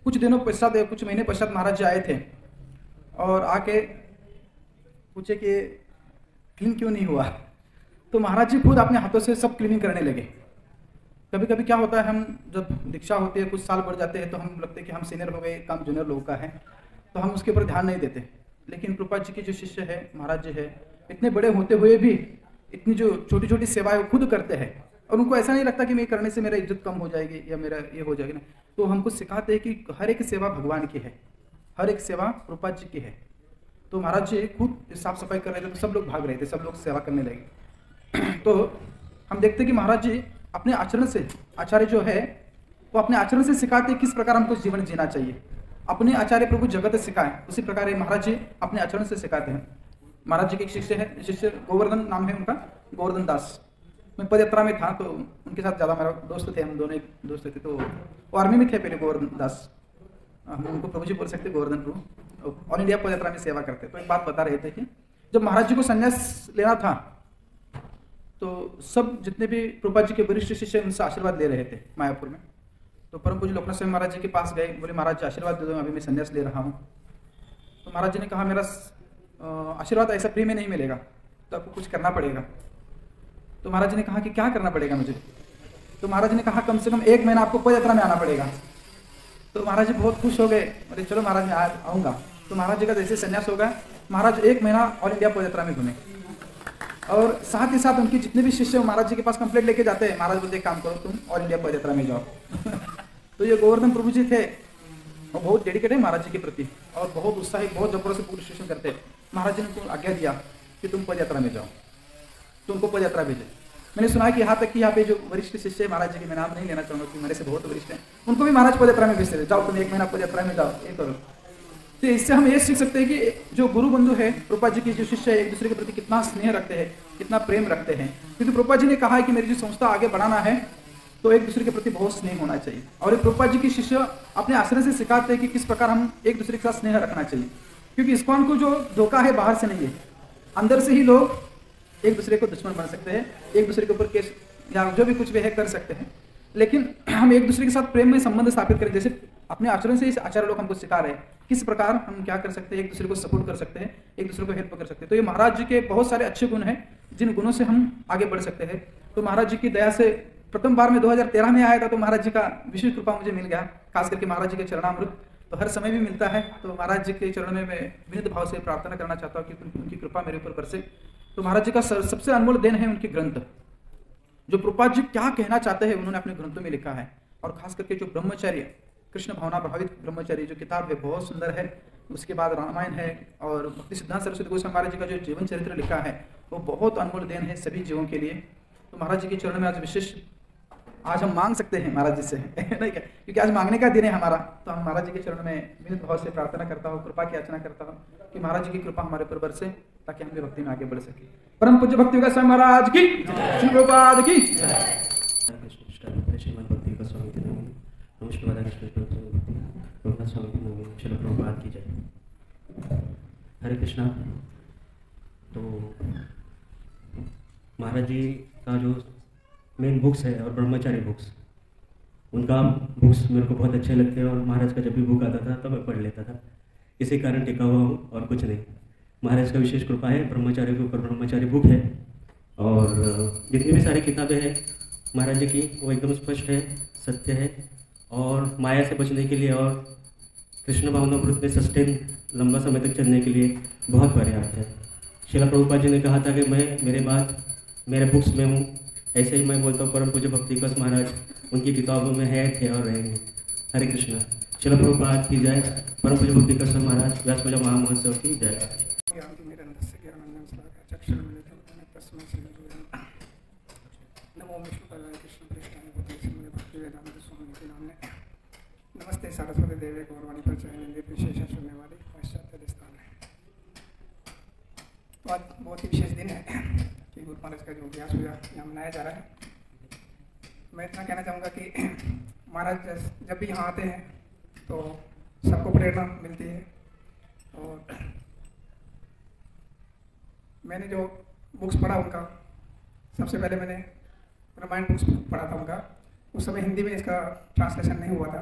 [SPEAKER 8] कुछ दिनों पश्चात, कुछ महीने पश्चात महाराज जी आए थे और आके पूछे कि क्लीन क्यों नहीं हुआ। तो महाराज जी खुद अपने हाथों से सब क्लीनिंग करने लगे। कभी कभी क्या होता है, हम जब दीक्षा होती है कुछ साल बढ़ जाते हैं तो हम लगते हैं कि हम सीनियर हो गए, काम जूनियर लोगों का है, तो हम उसके ऊपर ध्यान नहीं देते। लेकिन प्रभुपाद जी के जो शिष्य है, महाराज जी है, इतने बड़े होते हुए भी इतनी जो छोटी छोटी सेवाएं वो खुद करते हैं और उनको ऐसा नहीं लगता कि मैं करने से मेरा इज्जत कम हो जाएगी या मेरा ये हो जाएगी ना। तो हमको सिखाते हैं कि हर एक सेवा भगवान की है, हर एक सेवा प्रभुपाद जी की है। तो महाराज जी खुद साफ सफाई कर रहे थे तो सब लोग भाग रहे थे, सब लोग सेवा करने लगे। तो हम देखते कि महाराज जी अपने आचरण से, आचार्य जो है वो अपने आचरण से सिखाते किस प्रकार हमको जीवन जीना चाहिए। अपने आचार्य प्रभु जगत सिखाएं, उसी प्रकार महाराज जी अपने आचरण से सिखाते हैं। महाराज जी के एक शिष्य है, शिष्य गोवर्धन नाम है उनका, गोवर्धन दास। मैं पदयात्रा में था तो उनके साथ ज़्यादा मेरा दोस्त थे, हम दोनों एक दोस्त थे। तो वो आर्मी में थे पहले, गोवर्धन दास, हम उनको प्रभु जी बोल सकते, गोवर्धन प्रभु ऑल इंडिया पदयात्रा में सेवा करते। तो एक बात बता रहे थे कि जब महाराज जी को संन्यास लेना था तो सब जितने भी प्रभुपाद जी के वरिष्ठ शिष्य उनसे आशीर्वाद ले रहे थे मायापुर में। तो परम पूज्य लोकनाथ स्वामी महाराज जी के पास गए, बोले महाराज जी आशीर्वाद दे दो, अभी मैं संन्यास ले रहा हूँ। तो महाराज जी ने कहा मेरा आशीर्वाद ऐसा फ्री में नहीं मिलेगा, तो आपको कुछ करना पड़ेगा। तो महाराज जी ने कहा कि क्या करना पड़ेगा मुझे। तो महाराज जी ने कहा कम से कम 1 महीना आपको पदयात्रा में आना पड़ेगा। तो महाराज जी बहुत खुश हो गए, बोले चलो महाराज मैं आज आऊँगा। तो महाराज जी का जैसे संन्यास होगा, महाराज 1 महीना ऑल इंडिया पद यात्रा में घूमे, और साथ ही साथ उनके जितने भी शिष्य महाराज जी के पास कंप्लेंट लेके जाते हैं, महाराज बोलते काम करो तुम ऑल इंडिया पद यात्रा में जाओ। तो ये गोवर्धन प्रभु जी थे, और बहुत डेडिकेटेड महाराज जी के प्रति, और बहुत उत्साही, बहुत जबरदस्त पूर्ण शिष्य करते हैं। महाराज जी ने उनको आज्ञा दिया कि तुम पद यात्रा में जाओ, तो उनको पद यात्रा भेजे। मैंने सुना है कि यहाँ तक कि यहाँ पे जो वरिष्ठ शिष्य महाराज जी के, मैं नाम नहीं लेना चाहूंगा कि मेरे से बहुत वरिष्ठ हैं, उनको भी महाराज पद यात्रा में भेजते थे, जाओ तुम 1 महीना पद यात्रा में जाओ, ये करो। तो इससे हम ये सीख सकते हैं कि जो गुरु बंधु है, प्रभुपाद जी के जो शिष्य है, एक दूसरे के प्रति कितना स्नेह रखते हैं, कितना प्रेम रखते हैं। क्योंकि प्रभुपाद जी ने कहा है कि मेरी जो संस्था आगे बढ़ाना है तो एक दूसरे के प्रति बहुत स्नेह होना चाहिए। और प्रभुपाद जी के शिष्य अपने आश्रय से सिखाते हैं कि किस प्रकार हम एक दूसरे के साथ स्नेह रखना चाहिए। क्योंकि इस्कॉन को जो धोखा है बाहर से नहीं है, अंदर से ही लोग एक दूसरे को दुश्मन बन सकते हैं, एक दूसरे के ऊपर केस या जो भी कुछ भी है कर सकते हैं। लेकिन हम एक दूसरे के साथ प्रेम में संबंध स्थापित करें, जैसे अपने आचरण से इस आचार्य लोग हमको सिखा रहे हैं किस प्रकार हम क्या कर सकते हैं, एक दूसरे को सपोर्ट कर सकते हैं, एक दूसरे को हेल्प कर सकते हैं। तो ये महाराज जी के बहुत सारे अच्छे गुण हैं जिन गुणों से हम आगे बढ़ सकते हैं। तो महाराज जी की दया से प्रथम बार में 2013 में आया था, तो महाराज जी का विशेष कृपा मुझे मिल गया, खास करके महाराज जी के चरणामृत तो हर समय भी मिलता है। तो महाराज जी के चरण में मैं विनीत भाव से प्रार्थना करना चाहता हूँ कि उनकी कृपा मेरे ऊपर बरसे। तो महाराज जी का सबसे अनमोल देन है उनके ग्रंथ, जो प्रभुपाद जी क्या कहना चाहते हैं उन्होंने अपने ग्रंथों में लिखा है। और खास करके जो ब्रह्मचर्य, कृष्ण भावना प्रभावित ब्रह्मचर्य जो किताब है बहुत सुंदर है। उसके बाद रामायण है, और भक्ति सिद्धांत सरस्वती गोस्वामी महाराज जी का जो जीवन चरित्र लिखा है वो बहुत अनमोल देन है सभी जीवों के लिए। तो महाराज जी के चरण में आज विशेष आज हम मांग सकते हैं महाराज जी से नहीं क्या, क्योंकि आज मांगने का दिन है हमारा। तो हम महाराज जी के चरण में विनीत भाव से प्रार्थना करता हूँ, कृपा की याचना करता हूँ कि महाराज जी की कृपा हमारे ऊपर बरसे, ताकि हम भी भक्ति में आगे बढ़ सके। परम पूज्य भक्ति विकास स्वामी महाराज की, श्री प्रभुपाद की।
[SPEAKER 9] हरे कृष्णा। तो महाराज जी का जो मेन बुक्स है और ब्रह्मचारी बुक्स, उनका बुक्स मेरे को बहुत अच्छे लगते हैं, और महाराज का जब भी बुक आता था तो मैं पढ़ लेता था। इसी कारण टिका हुआ हूँ और कुछ नहीं। महाराज का विशेष कृपा है, ब्रह्मचारी के ऊपर ब्रह्मचारी बुक है, और जितनी भी सारी किताबें हैं महाराज जी की वो एकदम स्पष्ट है, सत्य है, और माया से बचने के लिए और कृष्ण भावनामृत में सस्टेन लंबा समय तक चलने के लिए बहुत पर्याप्त है। श्रील प्रभुपाद जी ने कहा था कि मैं मेरे बाद मेरे बुक्स में हूँ, ऐसे ही मैं बोलता हूँ परम पूज्य भक्ति विकास महाराज उनकी किताबों में है, थे और रहेंगे। हरे कृष्णा। श्रील प्रभुपाद की जय। परम पूज्य भक्ति विकास महाराज व्यास पूजा महामहोत्सव की जय।
[SPEAKER 10] नमस्ते सरस्वती देवी गौरवाणी प्रचार विशेष सुनने वाली पाश्चात्य स्थान है। तो आज बहुत ही विशेष दिन है कि गुरु महाराज का जो व्यास पूजा यहाँ मनाया जा रहा है। मैं इतना कहना चाहूँगा कि महाराज जब भी यहाँ आते हैं तो सबको प्रेरणा मिलती है। और मैंने जो बुक्स पढ़ा उनका, सबसे पहले मैंने रामायण बुक्स पढ़ा था उनका। उस समय हिंदी में इसका ट्रांसलेशन नहीं हुआ था,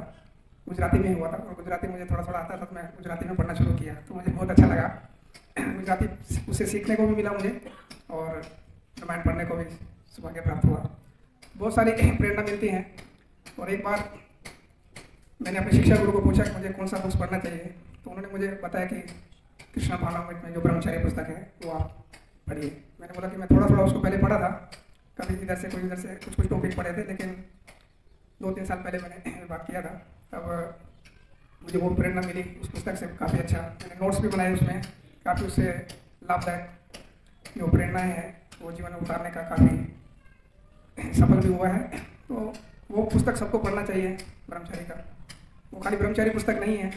[SPEAKER 10] गुजराती में हुआ था, और गुजराती मुझे थोड़ा थोड़ा आता था तो मैं गुजराती में पढ़ना शुरू किया, तो मुझे बहुत अच्छा लगा। गुजराती उससे सीखने को भी मिला मुझे, और रामायण पढ़ने को भी सौभाग्य प्राप्त हुआ। बहुत सारी प्रेरणा मिलती हैं। और एक बार मैंने अपने शिक्षा गुरु को पूछा कि मुझे कौन सा बुक्स पढ़ना चाहिए, तो उन्होंने मुझे बताया कि कृष्ण भावनामृत में जो ब्रह्मचारी पुस्तक है वो आप पढ़िए। मैंने बोला कि मैं थोड़ा थोड़ा उसको पहले पढ़ा था, कभी इधर से कुछ टॉपिक पढ़े थे, लेकिन 2-3 साल पहले मैंने बात किया था, तब मुझे बहुत प्रेरणा मिली उस पुस्तक से। काफ़ी अच्छा मैंने नोट्स भी बनाए उसमें, काफ़ी उससे लाभदायक जो प्रेरणाएँ हैं वो जीवन में उतारने का काफ़ी सफल भी हुआ है। तो वो पुस्तक सबको पढ़ना चाहिए ब्रह्मचारी का। वो खाली ब्रह्मचारी पुस्तक नहीं है,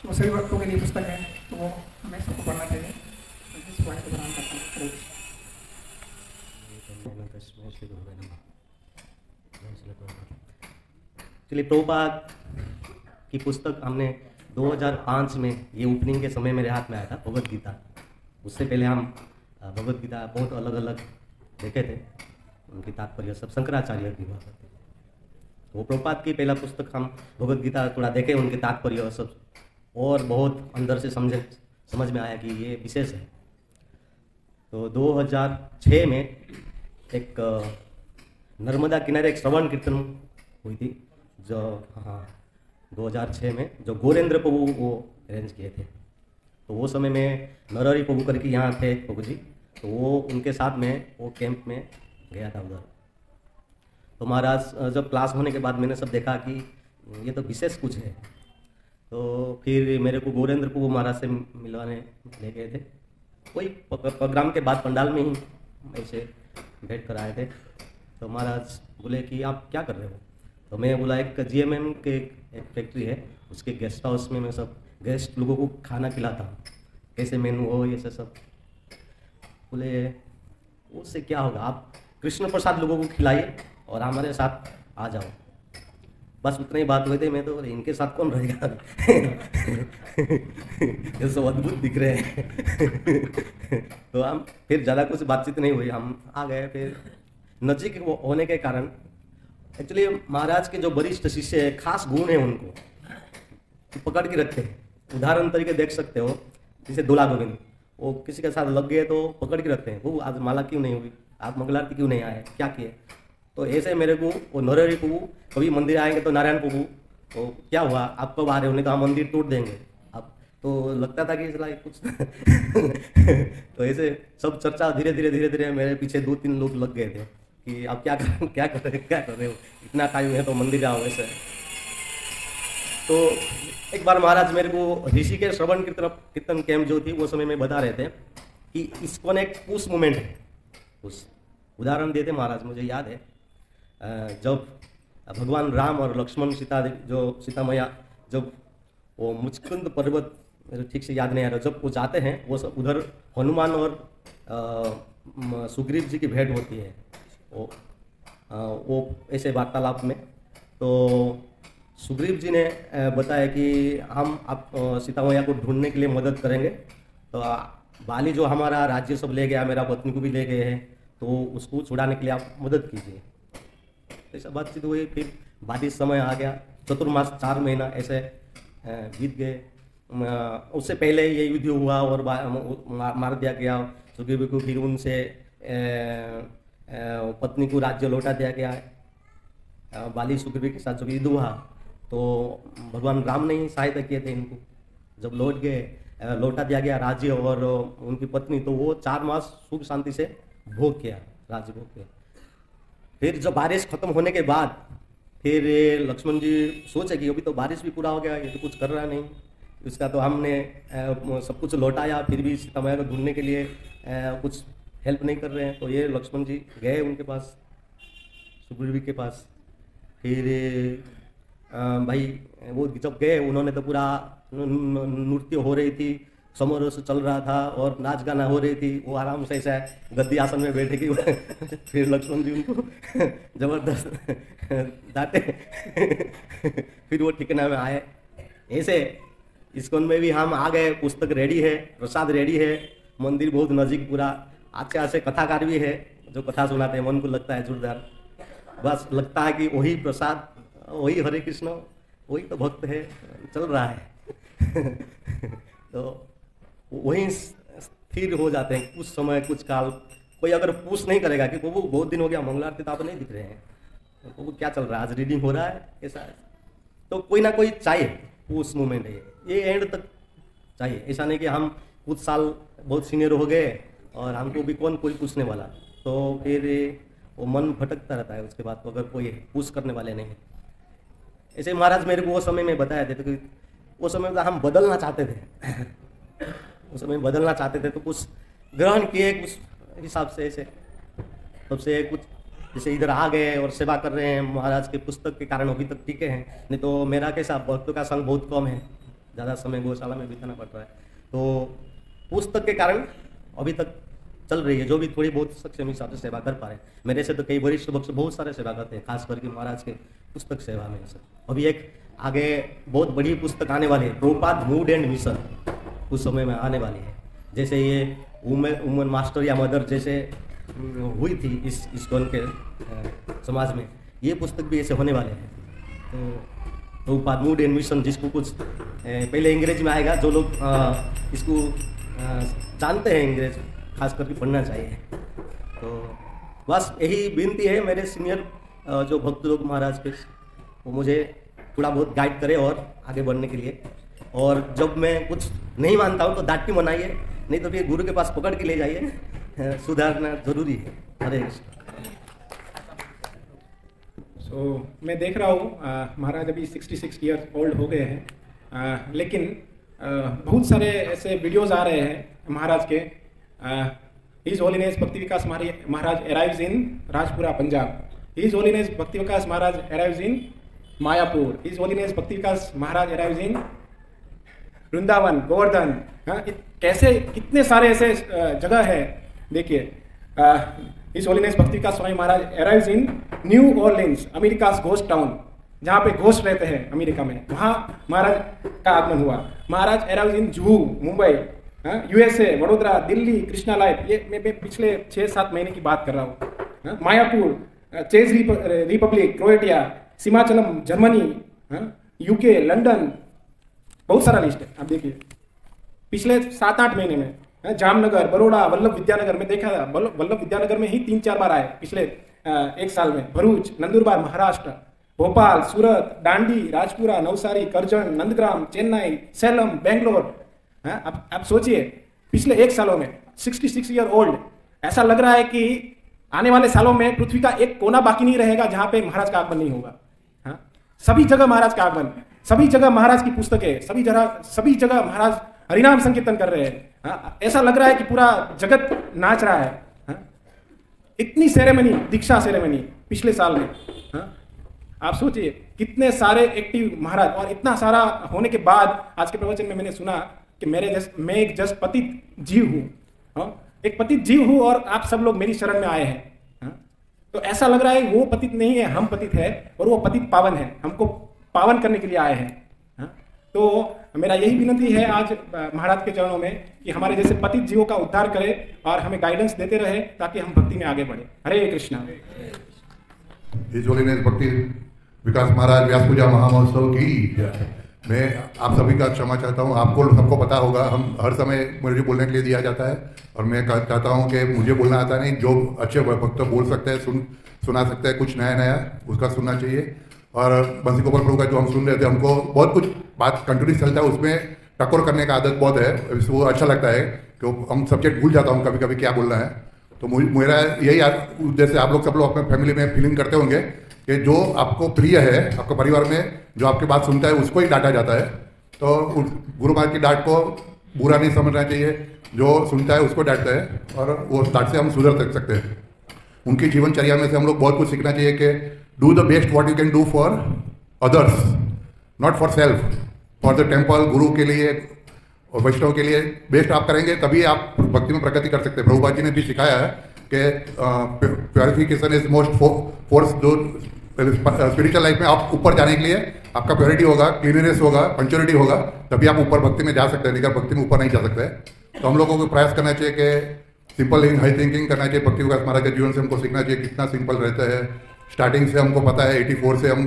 [SPEAKER 10] वो सभी वक्तों के लिए पुस्तक है, तो वो हमें सबको पढ़ना चाहिए। इस बात को प्रदान करता हूँ।
[SPEAKER 9] चलिए, प्रभुपाद की पुस्तक हमने 2005 में, ये ओपनिंग के समय मेरे हाथ में आया था, भगवद गीता। उससे पहले हम भगवद गीता बहुत अलग अलग देखे थे, उनकी तात्पर्य सब शंकराचार्य की हुआ करते थे। वो प्रभुपाद की पहला पुस्तक हम भगवद गीता थोड़ा देखे, उनके तात्पर्य सब, और बहुत अंदर से समझ में आया कि ये विशेष है। तो 2006 में एक नर्मदा किनारे एक श्रवण कीर्तन हुई थी, जो 2006 में, जो गोरेंद्र प्रभु वो अरेंज किए थे। तो वो समय में नरहरि प्रभु करके यहाँ थे प्रभु जी, तो वो उनके साथ में वो कैंप में गया था उधर। तो महाराज जब क्लास होने के बाद मैंने सब देखा कि ये तो विशेष कुछ है, तो फिर मेरे को गोरेंद्र प्रभु महाराज से मिलवाने ले गए थे। कोई प्रोग्राम के बाद पंडाल में ही ऐसे बैठ कर आए थे। तो महाराज बोले कि आप क्या कर रहे हो? तो मैं बोला एक GMM के एक फैक्ट्री है, उसके गेस्ट हाउस में मैं सब गेस्ट लोगों को खाना खिलाता हूँ, कैसे मेनू हो ये सब। बोले उससे क्या होगा, आप कृष्ण प्रसाद लोगों को खिलाइए और हमारे साथ आ जाओ। बस उतनी ही बात हुई थी। मैं तो इनके साथ कौन रहेगा ये सब अद्भुत दिख रहे हैं तो हम फिर ज़्यादा कुछ बातचीत नहीं हुई, हम आ गए। फिर नजीक होने के कारण एक्चुअली महाराज के जो वरिष्ठ शिष्य है, खास गुण है उनको पकड़ के रखते हैं। उदाहरण तरीके देख सकते हो, जैसे दूल्हा गोविंद, वो किसी के साथ लग गए तो पकड़ के रखते हैं, वो आज माला क्यों नहीं हुई, आज मंगल आरती क्यों नहीं आए, क्या किए। तो ऐसे मेरे को वो नरहरि प्रभु कभी मंदिर आएंगे तो नारायण प्रभु, तो क्या हुआ आप कब आ रहे हो, उन्हें कहा मंदिर तोड़ देंगे अब। तो लगता था कि इसला कुछ तो ऐसे सब चर्चा धीरे धीरे मेरे पीछे 2-3 लोग लग गए थे कि आप क्या कर रहे हो, इतना टाइम है तो मंदिर आओ ऐसे। तो एक बार महाराज मेरे को ऋषि के श्रवण कीर्तन कैंप जो थी वो समय में बता रहे थे कि इसको एक पुश मोमेंट है। उस उदाहरण देते महाराज, मुझे याद है जब भगवान राम और लक्ष्मण सीता मैया जब वो मुचकुंद पर्वत, मेरे ठीक से याद नहीं आ रहा, जब वो जाते हैं वो सब उधर हनुमान और सुग्रीव जी की भेंट होती है वो ऐसे वार्तालाप में। तो सुग्रीव जी ने बताया कि हम आप सीता मैया को ढूंढने के लिए मदद करेंगे, तो बाली जो हमारा राज्य सब ले गया, मेरा पत्नी को भी ले गए हैं, तो उसको छुड़ाने के लिए आप मदद कीजिए। ऐसा बातचीत हुई। फिर बारिश समय आ गया, चतुर्मास 4 महीना ऐसे बीत गए। उससे पहले ये युद्ध हुआ और मार दिया गया सुग्रीव को। फिर उनसे पत्नी को राज्य लौटा दिया गया। बाली सुग्रीव के साथ जब युद्ध हुआ तो भगवान राम ने ही सहायता किए थे इनको। जब लौट गए, लौटा दिया गया राज्य और उनकी पत्नी, तो वो 4 मास सुख शांति से भोग किया, राज्य भोग किया। फिर जब बारिश खत्म होने के बाद फिर लक्ष्मण जी सोचे कि अभी तो बारिश भी पूरा हो गया, ये तो कुछ कर रहा नहीं, इसका तो हमने सब कुछ लौटाया, फिर भी सीता मैया को ढूंढने के लिए कुछ हेल्प नहीं कर रहे हैं। तो ये लक्ष्मण जी गए उनके पास, सुग्रीव के पास। फिर भाई वो जब गए, उन्होंने तो पूरा नृत्य हो रही थी, समारोह चल रहा था और नाच गाना हो रही थी। वो आराम से ऐसा गद्दी आसन में बैठे कि फिर लक्ष्मण जी उनको जबरदस्त डांटे फिर वो ठिकाना में आए। ऐसे इस्कॉन में भी हम आ गए, पुस्तक रेडी है, प्रसाद रेडी है, मंदिर बहुत नजीक, पूरा अच्छे कथाकार भी है जो कथा सुनाते हैं, मन को लगता है जोरदार। बस लगता है कि वही प्रसाद, वही हरे कृष्ण, वही तो भक्त है, चल रहा है तो वहीं स्थिर हो जाते हैं कुछ समय, कुछ काल। कोई अगर पूछ नहीं करेगा कि प्रभु बहुत दिन हो गया मंगल आरती तो आप नहीं दिख रहे हैं, तो प्रभु क्या चल रहा है, आज रीडिंग हो रहा है, कैसा है, तो कोई ना कोई चाहिए उस मोमेंट है, ये एंड तक चाहिए। ऐसा नहीं कि हम कुछ साल बहुत सीनियर हो गए और हमको भी कौन कोई पूछने वाला, तो फिर वो मन भटकता रहता है उसके बाद, तो अगर कोई पूछ करने वाले नहीं। ऐसे महाराज मेरे को वो समय में बताया थे, तो वो समय में हम बदलना चाहते थे उस समय बदलना चाहते थे, तो कुछ ग्रहण किए कुछ हिसाब से, ऐसे तब से कुछ जैसे इधर आ गए और सेवा कर रहे हैं। महाराज के पुस्तक के कारण अभी तक टिके हैं, नहीं तो मेरा कैसा भक्तों का संग बहुत कम है, ज़्यादा समय गौशाला में बिताना पड़ रहा है, तो पुस्तक के कारण अभी तक चल रही है, जो भी थोड़ी बहुत सक्षम हिसाब से सेवा कर पा रहे हैं। मेरे से तो कई वरिष्ठ भक्त बहुत सारे सेवा करते हैं, खास करके महाराज के पुस्तक सेवा में। अभी एक आगे बहुत बड़ी पुस्तक आने वाली है, प्रभुपाद मूड एंड मिशन, उस समय में आने वाली है। जैसे ये वुमन मास्टर या मदर जैसे हुई थी इस इस्कॉन के समाज में, ये पुस्तक भी ऐसे होने वाले हैं। तो प्रभुपाद मूड एंड मिशन, जिसको कुछ पहले अंग्रेजी में आएगा, जो लोग इसको जानते हैं अंग्रेज खास करके पढ़ना चाहिए। तो बस यही विनती है मेरे सीनियर जो भक्त लोग महाराज के, वो मुझे थोड़ा बहुत गाइड करे और आगे बढ़ने के लिए। और जब मैं कुछ नहीं मानता हूँ तो डांट के मनाइए, नहीं तो फिर गुरु के पास पकड़ के ले जाइए, सुधारना जरूरी है। हरे कृष्ण।
[SPEAKER 10] मैं देख रहा हूँ महाराज अभी 66 ईयर ओल्ड हो गए हैं, लेकिन बहुत सारे ऐसे वीडियोस आ रहे हैं महाराज के। His holiness Bhakti Vikas Maharaj arrives in Rajpura Punjab. His holiness Bhakti Vikas Maharaj arrives in Mayapur. His holiness Bhakti Vikas Maharaj arrives in Vrindavan, Govardhan. कैसे कितने सारे ऐसे जगह है। देखिए, his holiness Bhakti Vikas Swami Maharaj arrives in New Orleans, America ghost town, जहाँ पे घोस्ट रहते हैं अमेरिका में, वहाँ महाराज का आगमन हुआ। Maharaj arrives in Juhu, Mumbai, USA, Vadodara, Delhi, Krishna life. ये मैं पिछले 6-7 महीने की बात कर रहा हूँ। मायापुर, चेक Republic, Croatia, Simhachalam, Germany, UK, London, बहुत सारा लिस्ट है। आप देखिए पिछले 7-8 महीने में जामनगर, बड़ौदा, वल्लभ विद्यानगर में देखा था। वल्लभ विद्यानगर में ही 3-4 बार आए पिछले 1 साल में। भरूच, नंदुरबार महाराष्ट्र, भोपाल, सूरत, डांडी, राजपुरा, नवसारी, करजन, नंदग्राम, चेन्नई, सैलम, बेंगलोर। आप सोचिए पिछले 1 सालों में 66 ईयर ओल्ड। ऐसा लग रहा है कि आने वाले सालों में पृथ्वी का एक कोना बाकी नहीं रहेगा जहां पे महाराज का आगमन नहीं होगा। सभी जगह महाराज का आगमन, सभी जगह महाराज की पुस्तकें, सभी जगह महाराज हरिनाम संकीर्तन कर रहे हैं। ऐसा लग रहा है कि पूरा जगत नाच रहा है। इतनी सेरेमनी, दीक्षा सेरेमनी पिछले साल में। आप सोचिए कितने सारे एक्टिव महाराज। और इतना सारा होने के बाद आज के प्रवचन में मैंने सुना कि मैं एक जस्ट पतित जीव हूं, एक पतित जीव हूं और आप सब लोग मेरी शरण में आए हैं। तो ऐसा लग रहा है वो पतित नहीं है, हम पतित है और वो पतित पावन है, हमको पावन करने के लिए आए हैं। तो मेरा यही विनती है आज महाराज के चरणों में कि हमारे जैसे पतित जीवों का उद्धार करे और हमें गाइडेंस देते रहे ताकि हम भक्ति में आगे बढ़े। हरे कृष्णा।
[SPEAKER 11] हिज होलीनेस भक्ति विकास महाराज व्यास पूजा महामहोत्सव की मैं आप सभी का क्षमा चाहता हूँ। आपको सबको पता होगा, हम हर समय मुझे बोलने के लिए दिया जाता है और मैं चाहता हूँ कि मुझे बोलना आता नहीं। जो अच्छे भक्त बोल सकते हैं, सुना सकते हैं, कुछ नया उसका सुनना चाहिए। और बंसी गोपाल प्रभु का जो हम सुन रहे थे, हमको बहुत कुछ बात कंटिन्यूस चलता है, उसमें टक्कर करने का आदत बहुत है। वो अच्छा लगता है कि हम सब्जेक्ट भूल जाता हूँ कभी कभी क्या बोलना है। तो मेरा यही उद्देश्य, आप लोग सब लोग अपने फैमिली में फीलिंग करते होंगे कि जो आपको प्रिय है, आपके परिवार में जो आपकी बात सुनता है उसको ही डांटा जाता है। तो गुरु महाराज की डांट को बुरा नहीं समझना चाहिए, जो सुनता है उसको डांटता है और वो डांट से हम सुधर सकते हैं। उनकी जीवनचर्या में से हम लोग बहुत कुछ सीखना चाहिए कि do the best what you can do for others, not for self. For the temple, गुरु के लिए और वैष्णव के लिए बेस्ट आप करेंगे तभी आप भक्ति में प्रगति कर सकते हैं। प्रभुपाद जी ने भी सिखाया है कि प्योरिफिकेशन इज मोस्ट फोर्स। जो स्पिरिचुअल लाइफ में आप ऊपर जाने के लिए आपका प्योरिटी होगा, क्लीननेस होगा, पंचुअलिटी होगा, तभी आप ऊपर भक्ति में जा सकते हैं, लेकिन भक्ति में ऊपर नहीं जा सकते। तो हम लोगों को प्रयास करना चाहिए कि सिंपल हाई थिंकिंग करना चाहिए। भक्ति विकास महाराज के जीवन से हमको सीखना चाहिए कितना सिंपल रहता है। स्टार्टिंग से हमको पता है 84 से हम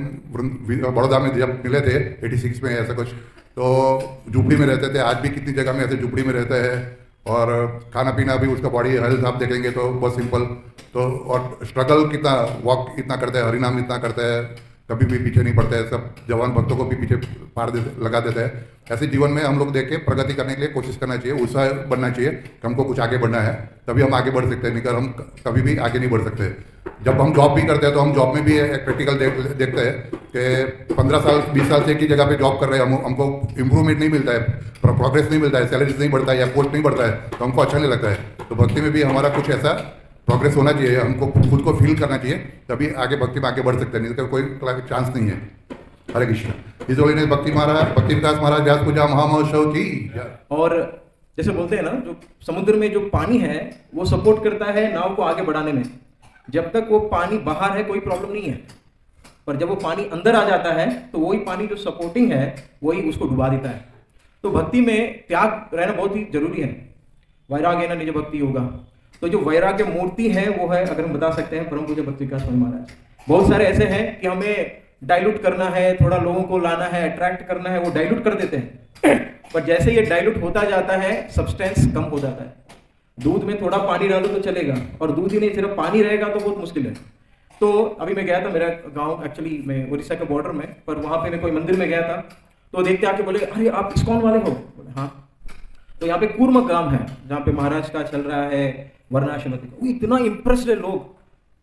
[SPEAKER 11] बड़ौदा में जब मिले थे, 86 में ऐसा कुछ, तो झुपड़ी में रहते थे। आज भी कितनी जगह में ऐसे झुपड़ी में रहता है और खाना पीना भी उसका बॉडी हेल्थ आप देखेंगे तो बहुत सिंपल। तो और स्ट्रगल कितना, वॉक इतना करता है, हरिनाम इतना करता है, कभी भी पीछे नहीं पड़ता है। सब जवान भक्तों को भी पीछे लगा देता है। ऐसे जीवन में हम लोग देख के प्रगति करने के लिए कोशिश करना चाहिए, उत्साह बनना चाहिए कि हमको कुछ आगे बढ़ना है, तभी हम आगे बढ़ सकते हैं, नहीं कर हम कभी भी आगे नहीं बढ़ सकते। जब हम जॉब भी करते हैं तो हम जॉब में भी एक प्रैक्टिकल देखते हैं कि 15 साल 20 साल से एक ही जगह पे जॉब कर रहे हैं, हमको इम्प्रूवमेंट नहीं मिलता है, प्रोग्रेस नहीं मिलता है, सैलरीज नहीं बढ़ता है या पोस्ट नहीं बढ़ता है, तो हमको अच्छा नहीं लगता है। तो भक्ति में भी हमारा कुछ ऐसा प्रोग्रेस होना चाहिए, हमको खुद को फील करना चाहिए, तभी आगे भक्ति में आगे बढ़ सकते हैं, नहीं तो कोई चांस नहीं है। हरे कृष्ण। हिज होलीनेस भक्ति महाराज, भक्ति विकास महाराज व्यास पूजा महामहोत्सव की।
[SPEAKER 12] और जैसे बोलते हैं ना, जो समुद्र में जो पानी है वो सपोर्ट करता है नाव को आगे बढ़ाने में। जब तक वो पानी बाहर है कोई प्रॉब्लम नहीं है, पर जब वो पानी अंदर आ जाता है तो वही पानी जो सपोर्टिंग है वही उसको डुबा देता है। तो भक्ति में त्याग रहना बहुत ही जरूरी है। वैराग्य न निज भक्ति होगा। तो जो वैराग्य मूर्ति है वो है, अगर हम बता सकते हैं, परम पूज्य भक्ति विकास स्वामी महाराज। बहुत सारे ऐसे हैं कि हमें डाइल्यूट करना है, थोड़ा लोगों को लाना है, अट्रैक्ट करना है, वो डाइल्यूट कर देते हैं। पर जैसे ये डाइल्यूट होता जाता है, सब्सटेंस कम हो जाता है। दूध में थोड़ा पानी डालो तो चलेगा, और दूध ही नहीं सिर्फ पानी रहेगा तो बहुत मुश्किल है। तो अभी मैं गया था, मेरा गांव एक्चुअली मैं उड़ीसा के बॉर्डर में, पर वहां पे मैं कोई मंदिर में गया था, तो देखते आके बोले अरे आप इस्कॉन वाले हो? बोले हाँ। तो यहाँ पे कूर्म ग्राम है जहाँ पे महाराज का चल रहा है वर्णाश्रमति का। इतना इम्प्रेस्ड है लोग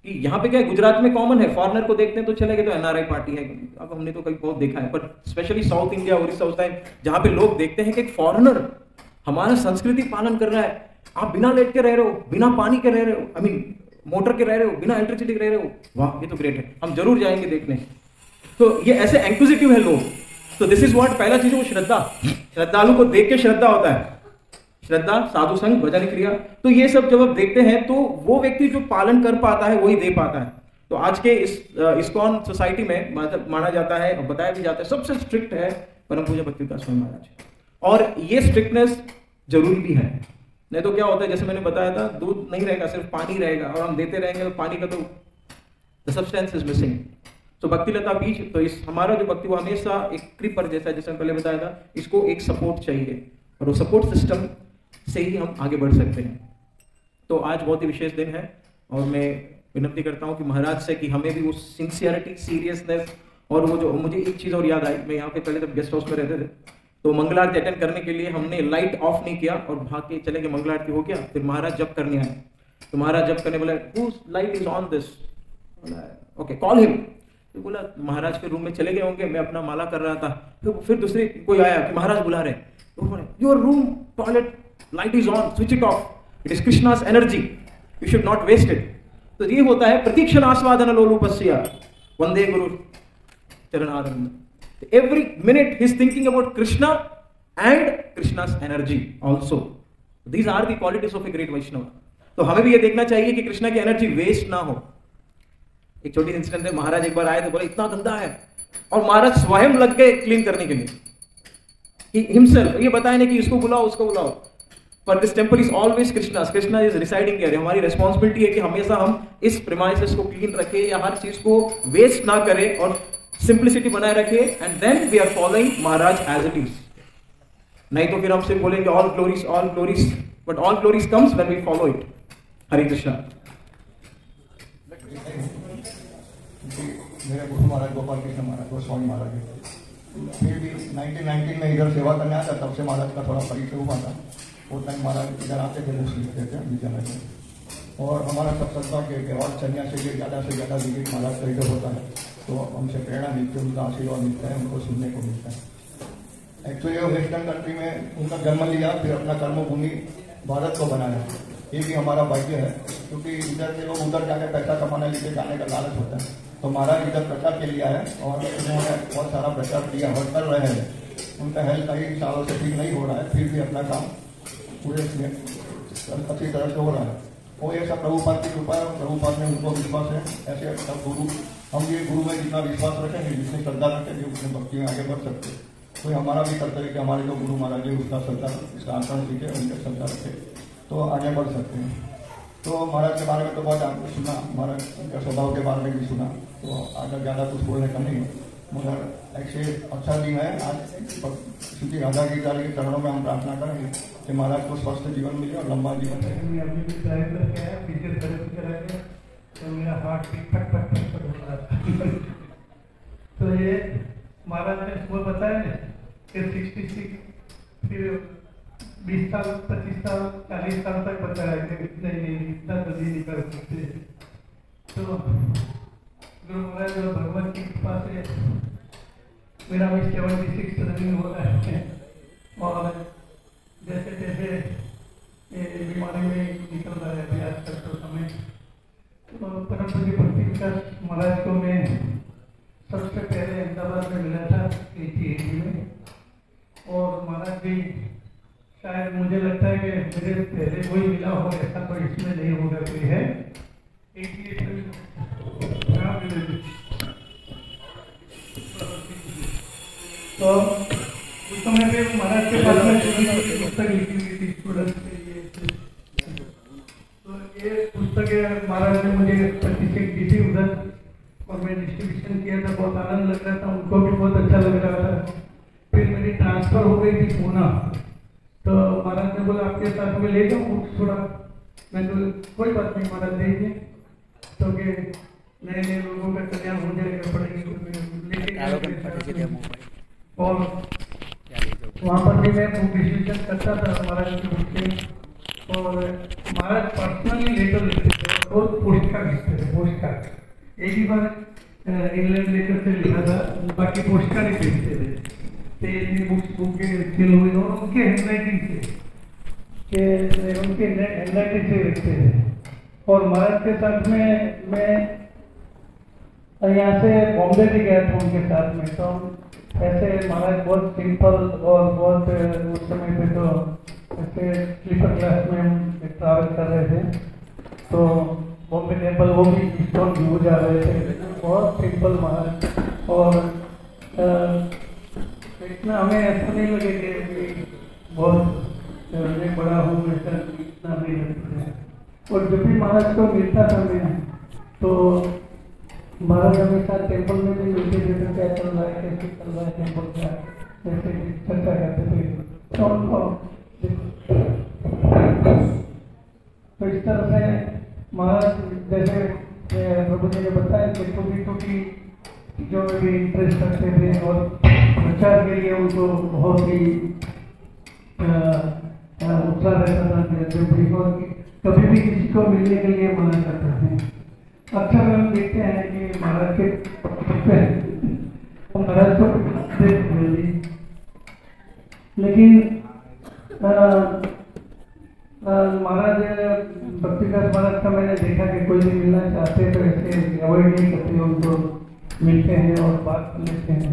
[SPEAKER 12] कि यहाँ पे क्या है, गुजरात में कॉमन है, फॉरनर को देखते हैं तो चले गए तो एनआरआई पार्टी है, अब हमने तो कहीं बहुत देखा है, पर स्पेशली साउथ इंडिया उड़ीसा उस टाइम जहाँ पे लोग देखते हैं कि एक फॉरनर हमारा संस्कृति पालन कर रहा है, आप बिना लाइट के रह रहे हो, बिना पानी के रह रहे हो, आई मीन मोटर के रह रहे हो, बिना इलेक्ट्रिसिटी के रह रहे हो, वाह ये तो ग्रेट है, हम जरूर जाएंगे देखने। तो ये ऐसे इंक्विजिटिव है लोग। तो दिस इज व्हाट, पहला चीज है वो श्रद्धा, श्रद्धालु को देख के श्रद्धा होता है, श्रद्धा, साधु संग, भजन क्रिया। तो ये सब जब आप देखते हैं तो वो व्यक्ति जो पालन कर पाता है वही दे पाता है। तो आज के इस इस्कॉन सोसाइटी में माना जाता है और बताया भी जाता है सबसे स्ट्रिक्ट है परम पूज्य भक्ति विकास स्वामी महाराज, और ये स्ट्रिक्टनेस जरूरी भी है। नहीं तो क्या होता है, जैसे मैंने बताया था, दूध नहीं रहेगा, सिर्फ पानी रहेगा, और हम देते रहेंगे तो पानी का तो द सब्सटेंस इज मिसिंग। तो भक्ति लता बीज, तो इस हमारा जो भक्ति वो हमेशा एक क्रीपर जैसा है, जैसे मैं पहले बताया था, इसको एक सपोर्ट चाहिए, और वो सपोर्ट सिस्टम से ही हम आगे बढ़ सकते हैं। तो आज बहुत ही विशेष दिन है, और मैं विनती करता हूँ कि महाराज से कि हमें भी वो सिंसियरिटी, सीरियसनेस, और वो जो मुझे एक चीज़ और याद आई, मैं यहाँ पे पहले जब गेस्ट हाउस में रहते थे तो मंगल आरती अटेंड करने के लिए हमने लाइट ऑफ नहीं किया और भाग के चले गए, मंगल आरती हो गया, फिर महाराज जप करने आए, तो महाराज जप करने बोला whose light is on this, okay call him. तो बोला महाराज के रूम में चले गए होंगे, मैं अपना माला कर रहा था, फिर दूसरे कोई आया कि महाराज बुला रहे, तो बोले your room toilet light is on, switch it off, it is Krishna's energy, you should not waste it. तो ये होता है प्रतीक्षण आस्वादन लोलुपस्य वंदे गुरु चरणारविंद। Every minute he's thinking about Krishna and Krishna's energy also. These are the qualities of a great Vaishnava. तो हमें भी ये देखना चाहिए कि कृष्णा की एनर्जी वेस्ट ना हो। एक छोटी इंसिडेंट है, महाराज एक बार आए तो बोले इतना गंदा है, और महाराज स्वयं लग गए क्लीन करने के लिए हिमसेल्फ, ये बताया नहीं कि इसको बुलाओ उसको बुलाओ, पर this temple is always Krishna, Krishna is residing here. हमारी रिस्पॉन्सिबिलिटी है कि हमेशा हम इस प्रीमाइसेस को क्लीन रखें, या हर चीज को वेस्ट ना करें और सिंप्लिसिटी बनाए रखे, and then we are following Maharaj as it is. नहीं तो फिर हम सिर्फ बोलेंगे all glories, but all glories comes when we follow it. Hare Krishna.
[SPEAKER 13] मेरे गुरु महाराज गोपाल कृष्ण महाराज गोस्वामी महाराज, फिर भी 1919 में इधर सेवा करने आया था, तब से महाराज का थोड़ा परिचय हुआ था। वो टाइम महाराज इधर आते थे, बुक्स लिखते थे विद्यालय में, और हमारा सब सद्भाग्य है कि और सन्यासी के ज़्यादा से ज़्यादा विजिट महाराज का इधर होता है, तो हमसे प्रेरणा मिलती है, उनका आशीर्वाद मिलता है, उनको सुनने को मिलता है। एक्चुअली वो वेस्टर्न कंट्री में उनका जन्म लिया, फिर अपना कर्मभूमि भारत को बनाया, ये भी हमारा भाग्य है, क्योंकि इधर के लोग उधर जाकर पैसा कमाने लेके जाने का लालच होता है। तो महाराज इधर प्रचार के लिए आए, और उन्होंने बहुत सारा प्रचार किया और कर रहे हैं। उनका हेल्थ कई सालों से ठीक नहीं हो रहा है, फिर भी अपना काम पूरे अच्छी तरह से हो रहा है। वो ऐसा प्रभुपाद की कृपा है, प्रभुपाद में उनको विश्वास है। ऐसे सब गुरु, हम ये गुरु में जितना विश्वास रखेंगे, जितनी श्रद्धा रखेंगे, उतनी भक्ति में आगे बढ़ सकते हैं। तो हमारा भी कर्तव्य कि हमारे जो गुरु महाराज है उसका श्रद्धा, इसका आचरण सीखे, उनके श्रद्धा रखे, तो आगे बढ़ सकते हैं। तो महाराज के बारे में तो बहुत सुना, महाराज के स्वभाव के बारे में भी सुना, तो आगे ज़्यादा कुछ बोलने का नहीं है, मगर ऐसे अच्छा दिन है आज। श्री राधा गीता के चरणों में हम प्रार्थना करेंगे कि महाराज को स्वस्थ जीवन मिले और लंबा जीवन मिले।
[SPEAKER 14] अभी भी ड्राइव करके आया, फिजियोथेरेपी कराके, तो मेरा हार्ट बीट फट फट फट फट हो रहा था। तो ये महाराज ने सुबह बताया ना कि 66 फिर 20 साल 25 साल 40 साल तक बताया कि नहीं इतना जल्दी नहीं कर सकते। तो गुरु महाराज और भगवान की कृपा से मेरा भी 76 रनिंग हो रहा है, और जैसे जैसे ये बीमारी में निकल रहा है अभ्यास करते समय, तो परम पूज्य भक्ति विकास महाराज को मैं सबसे पहले अहमदाबाद में मिला था 88 में, और महाराज भी शायद मुझे लगता है कि मेरे पहले कोई मिला हो, ऐसा तो इसमें नहीं होगा कोई है। 88 में तो उस समय पे महाराज के पास में पुस्तक लिखी हुई थी स्टूडेंट्स के लिए, तो ये पुस्तकें महाराज ने मुझे 25 दी थी उधर, और मैं डिस्ट्रीब्यूशन किया था, बहुत आनंद लग रहा था, उनको भी बहुत अच्छा लग रहा था। फिर मेरी ट्रांसफर हो गई थी पूना, तो महाराज ने बोला आपके साथ में ले जाऊँ थोड़ा, मैं तो कोई बात नहीं महाराज दे दिए, तो कि नए नए लोगों का कल्याण हो जाएगा, पढ़ेंगे और वहाँ पर भी मैं बुक डिस्ट्रीब्यूशन करता था महाराज की बुक से, और महाराज पर्सनली लेटर लिखते थे और पोस्ट कार्ड लिखते थे। पोस्ट कार्ड एक ही बार इंग्लैंड लेटर से लिखा था, बाकी पोस्ट कार्ड ही भेजते थे। बुक के सेल हुई और उनके हैंडराइटिंग से उनके हैंडराइटिंग से लिखते थे। और महाराज के साथ में मैं यहाँ से बॉम्बे भी गया था उनके साथ में, तो ऐसे महाराज बहुत सिंपल और बहुत उस समय पे तो ऐसे स्लीपर क्लास में हम ट्रैवल कर रहे थे, तो बॉम्बे टेम्पल वो भी स्टोन व्यू जा रहे थे, बहुत सिंपल महाराज। और इतना हमें ऐसा नहीं लगे कि बहुत मैं बड़ा हूँ, ऐसा इतना नहीं लगता है। और जब भी महाराज को मिलता था मैं, तो महाराज हमेशा टेम्पल में भी मिलते थे, तो क्या चल रहा है, कैसे चल रहा है टेम्पल का, ऐसे चर्चा करते थे। तो इस तरह से महाराज जैसे प्रभु जी ने बताया कि टूटी जो भी इंटरेस्ट रखते थे और प्रचार के लिए उनको बहुत ही उत्साह रहता था। कभी भी किसी को मिलने के लिए मना करते थे। अक्सर हम देखते हैं कि महाराज के महाराज को लेकिन महाराज भक्तिदास महाराज का मैंने देखा कि कोई भी मिलना चाहते तो ऐसे अवॉइड नहीं करते, उनको मिलते हैं और बात कर लेते हैं।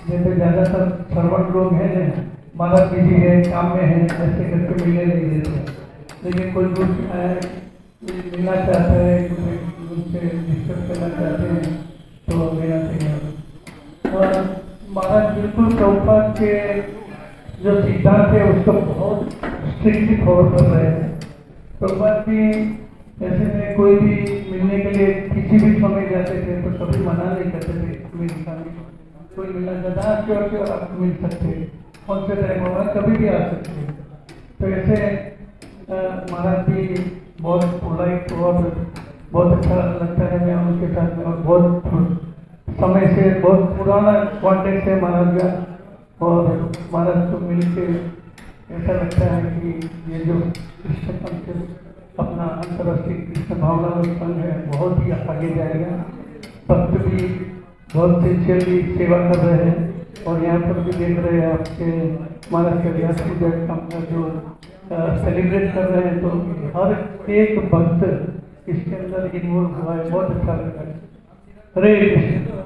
[SPEAKER 14] जैसे ज़्यादातर सर्वंट लोग हैं, महाराज बिजी है, काम में है, ऐसे करके मिलने नहीं देते। लेकिन कोई लोग मिलना चाहते हैं, उनसे डिस्कस करना चाहते हैं तो मेरा तैयार। और महाराज बिल्कुल प्रभुपाद के जो सिद्धांत है उसको बहुत स्ट्रिक्टली फॉलो कर रहे हैं। प्रभुपाद भी ऐसे में कोई भी मिलने के लिए किसी भी समय जाते थे तो कभी मना नहीं करते थे। मेरे सामने कोई मिलना चाहता है क्यों आप मिल सकते हैं, कौन से टाइम होगा, कभी भी आ सकते हैं। तो ऐसे महाराज भी बहुत पोलाइट और बहुत अच्छा लगता है मैं उनके साथ में, और बहुत समय से बहुत पुराना कॉन्टेक्ट है महाराज का। और महाराज को मिल के ऐसा लगता है कि ये जो कृष्ण पंथ अपना अंतर्राष्ट्रीय कृष्ण भावना संघ है बहुत ही आगे जाएगा। भक्त भी बहुत सिंसियरली सेवा कर रहे हैं, और यहाँ पर भी देख रहे हैं आपके महाराज के व्यास पूजा का जो सेलिब्रेट कर रहे हैं, तो हर एक भक्त इसके अंदर इन्वॉल्व हुआ है, बहुत अच्छा लगा। हरे कृष्ण।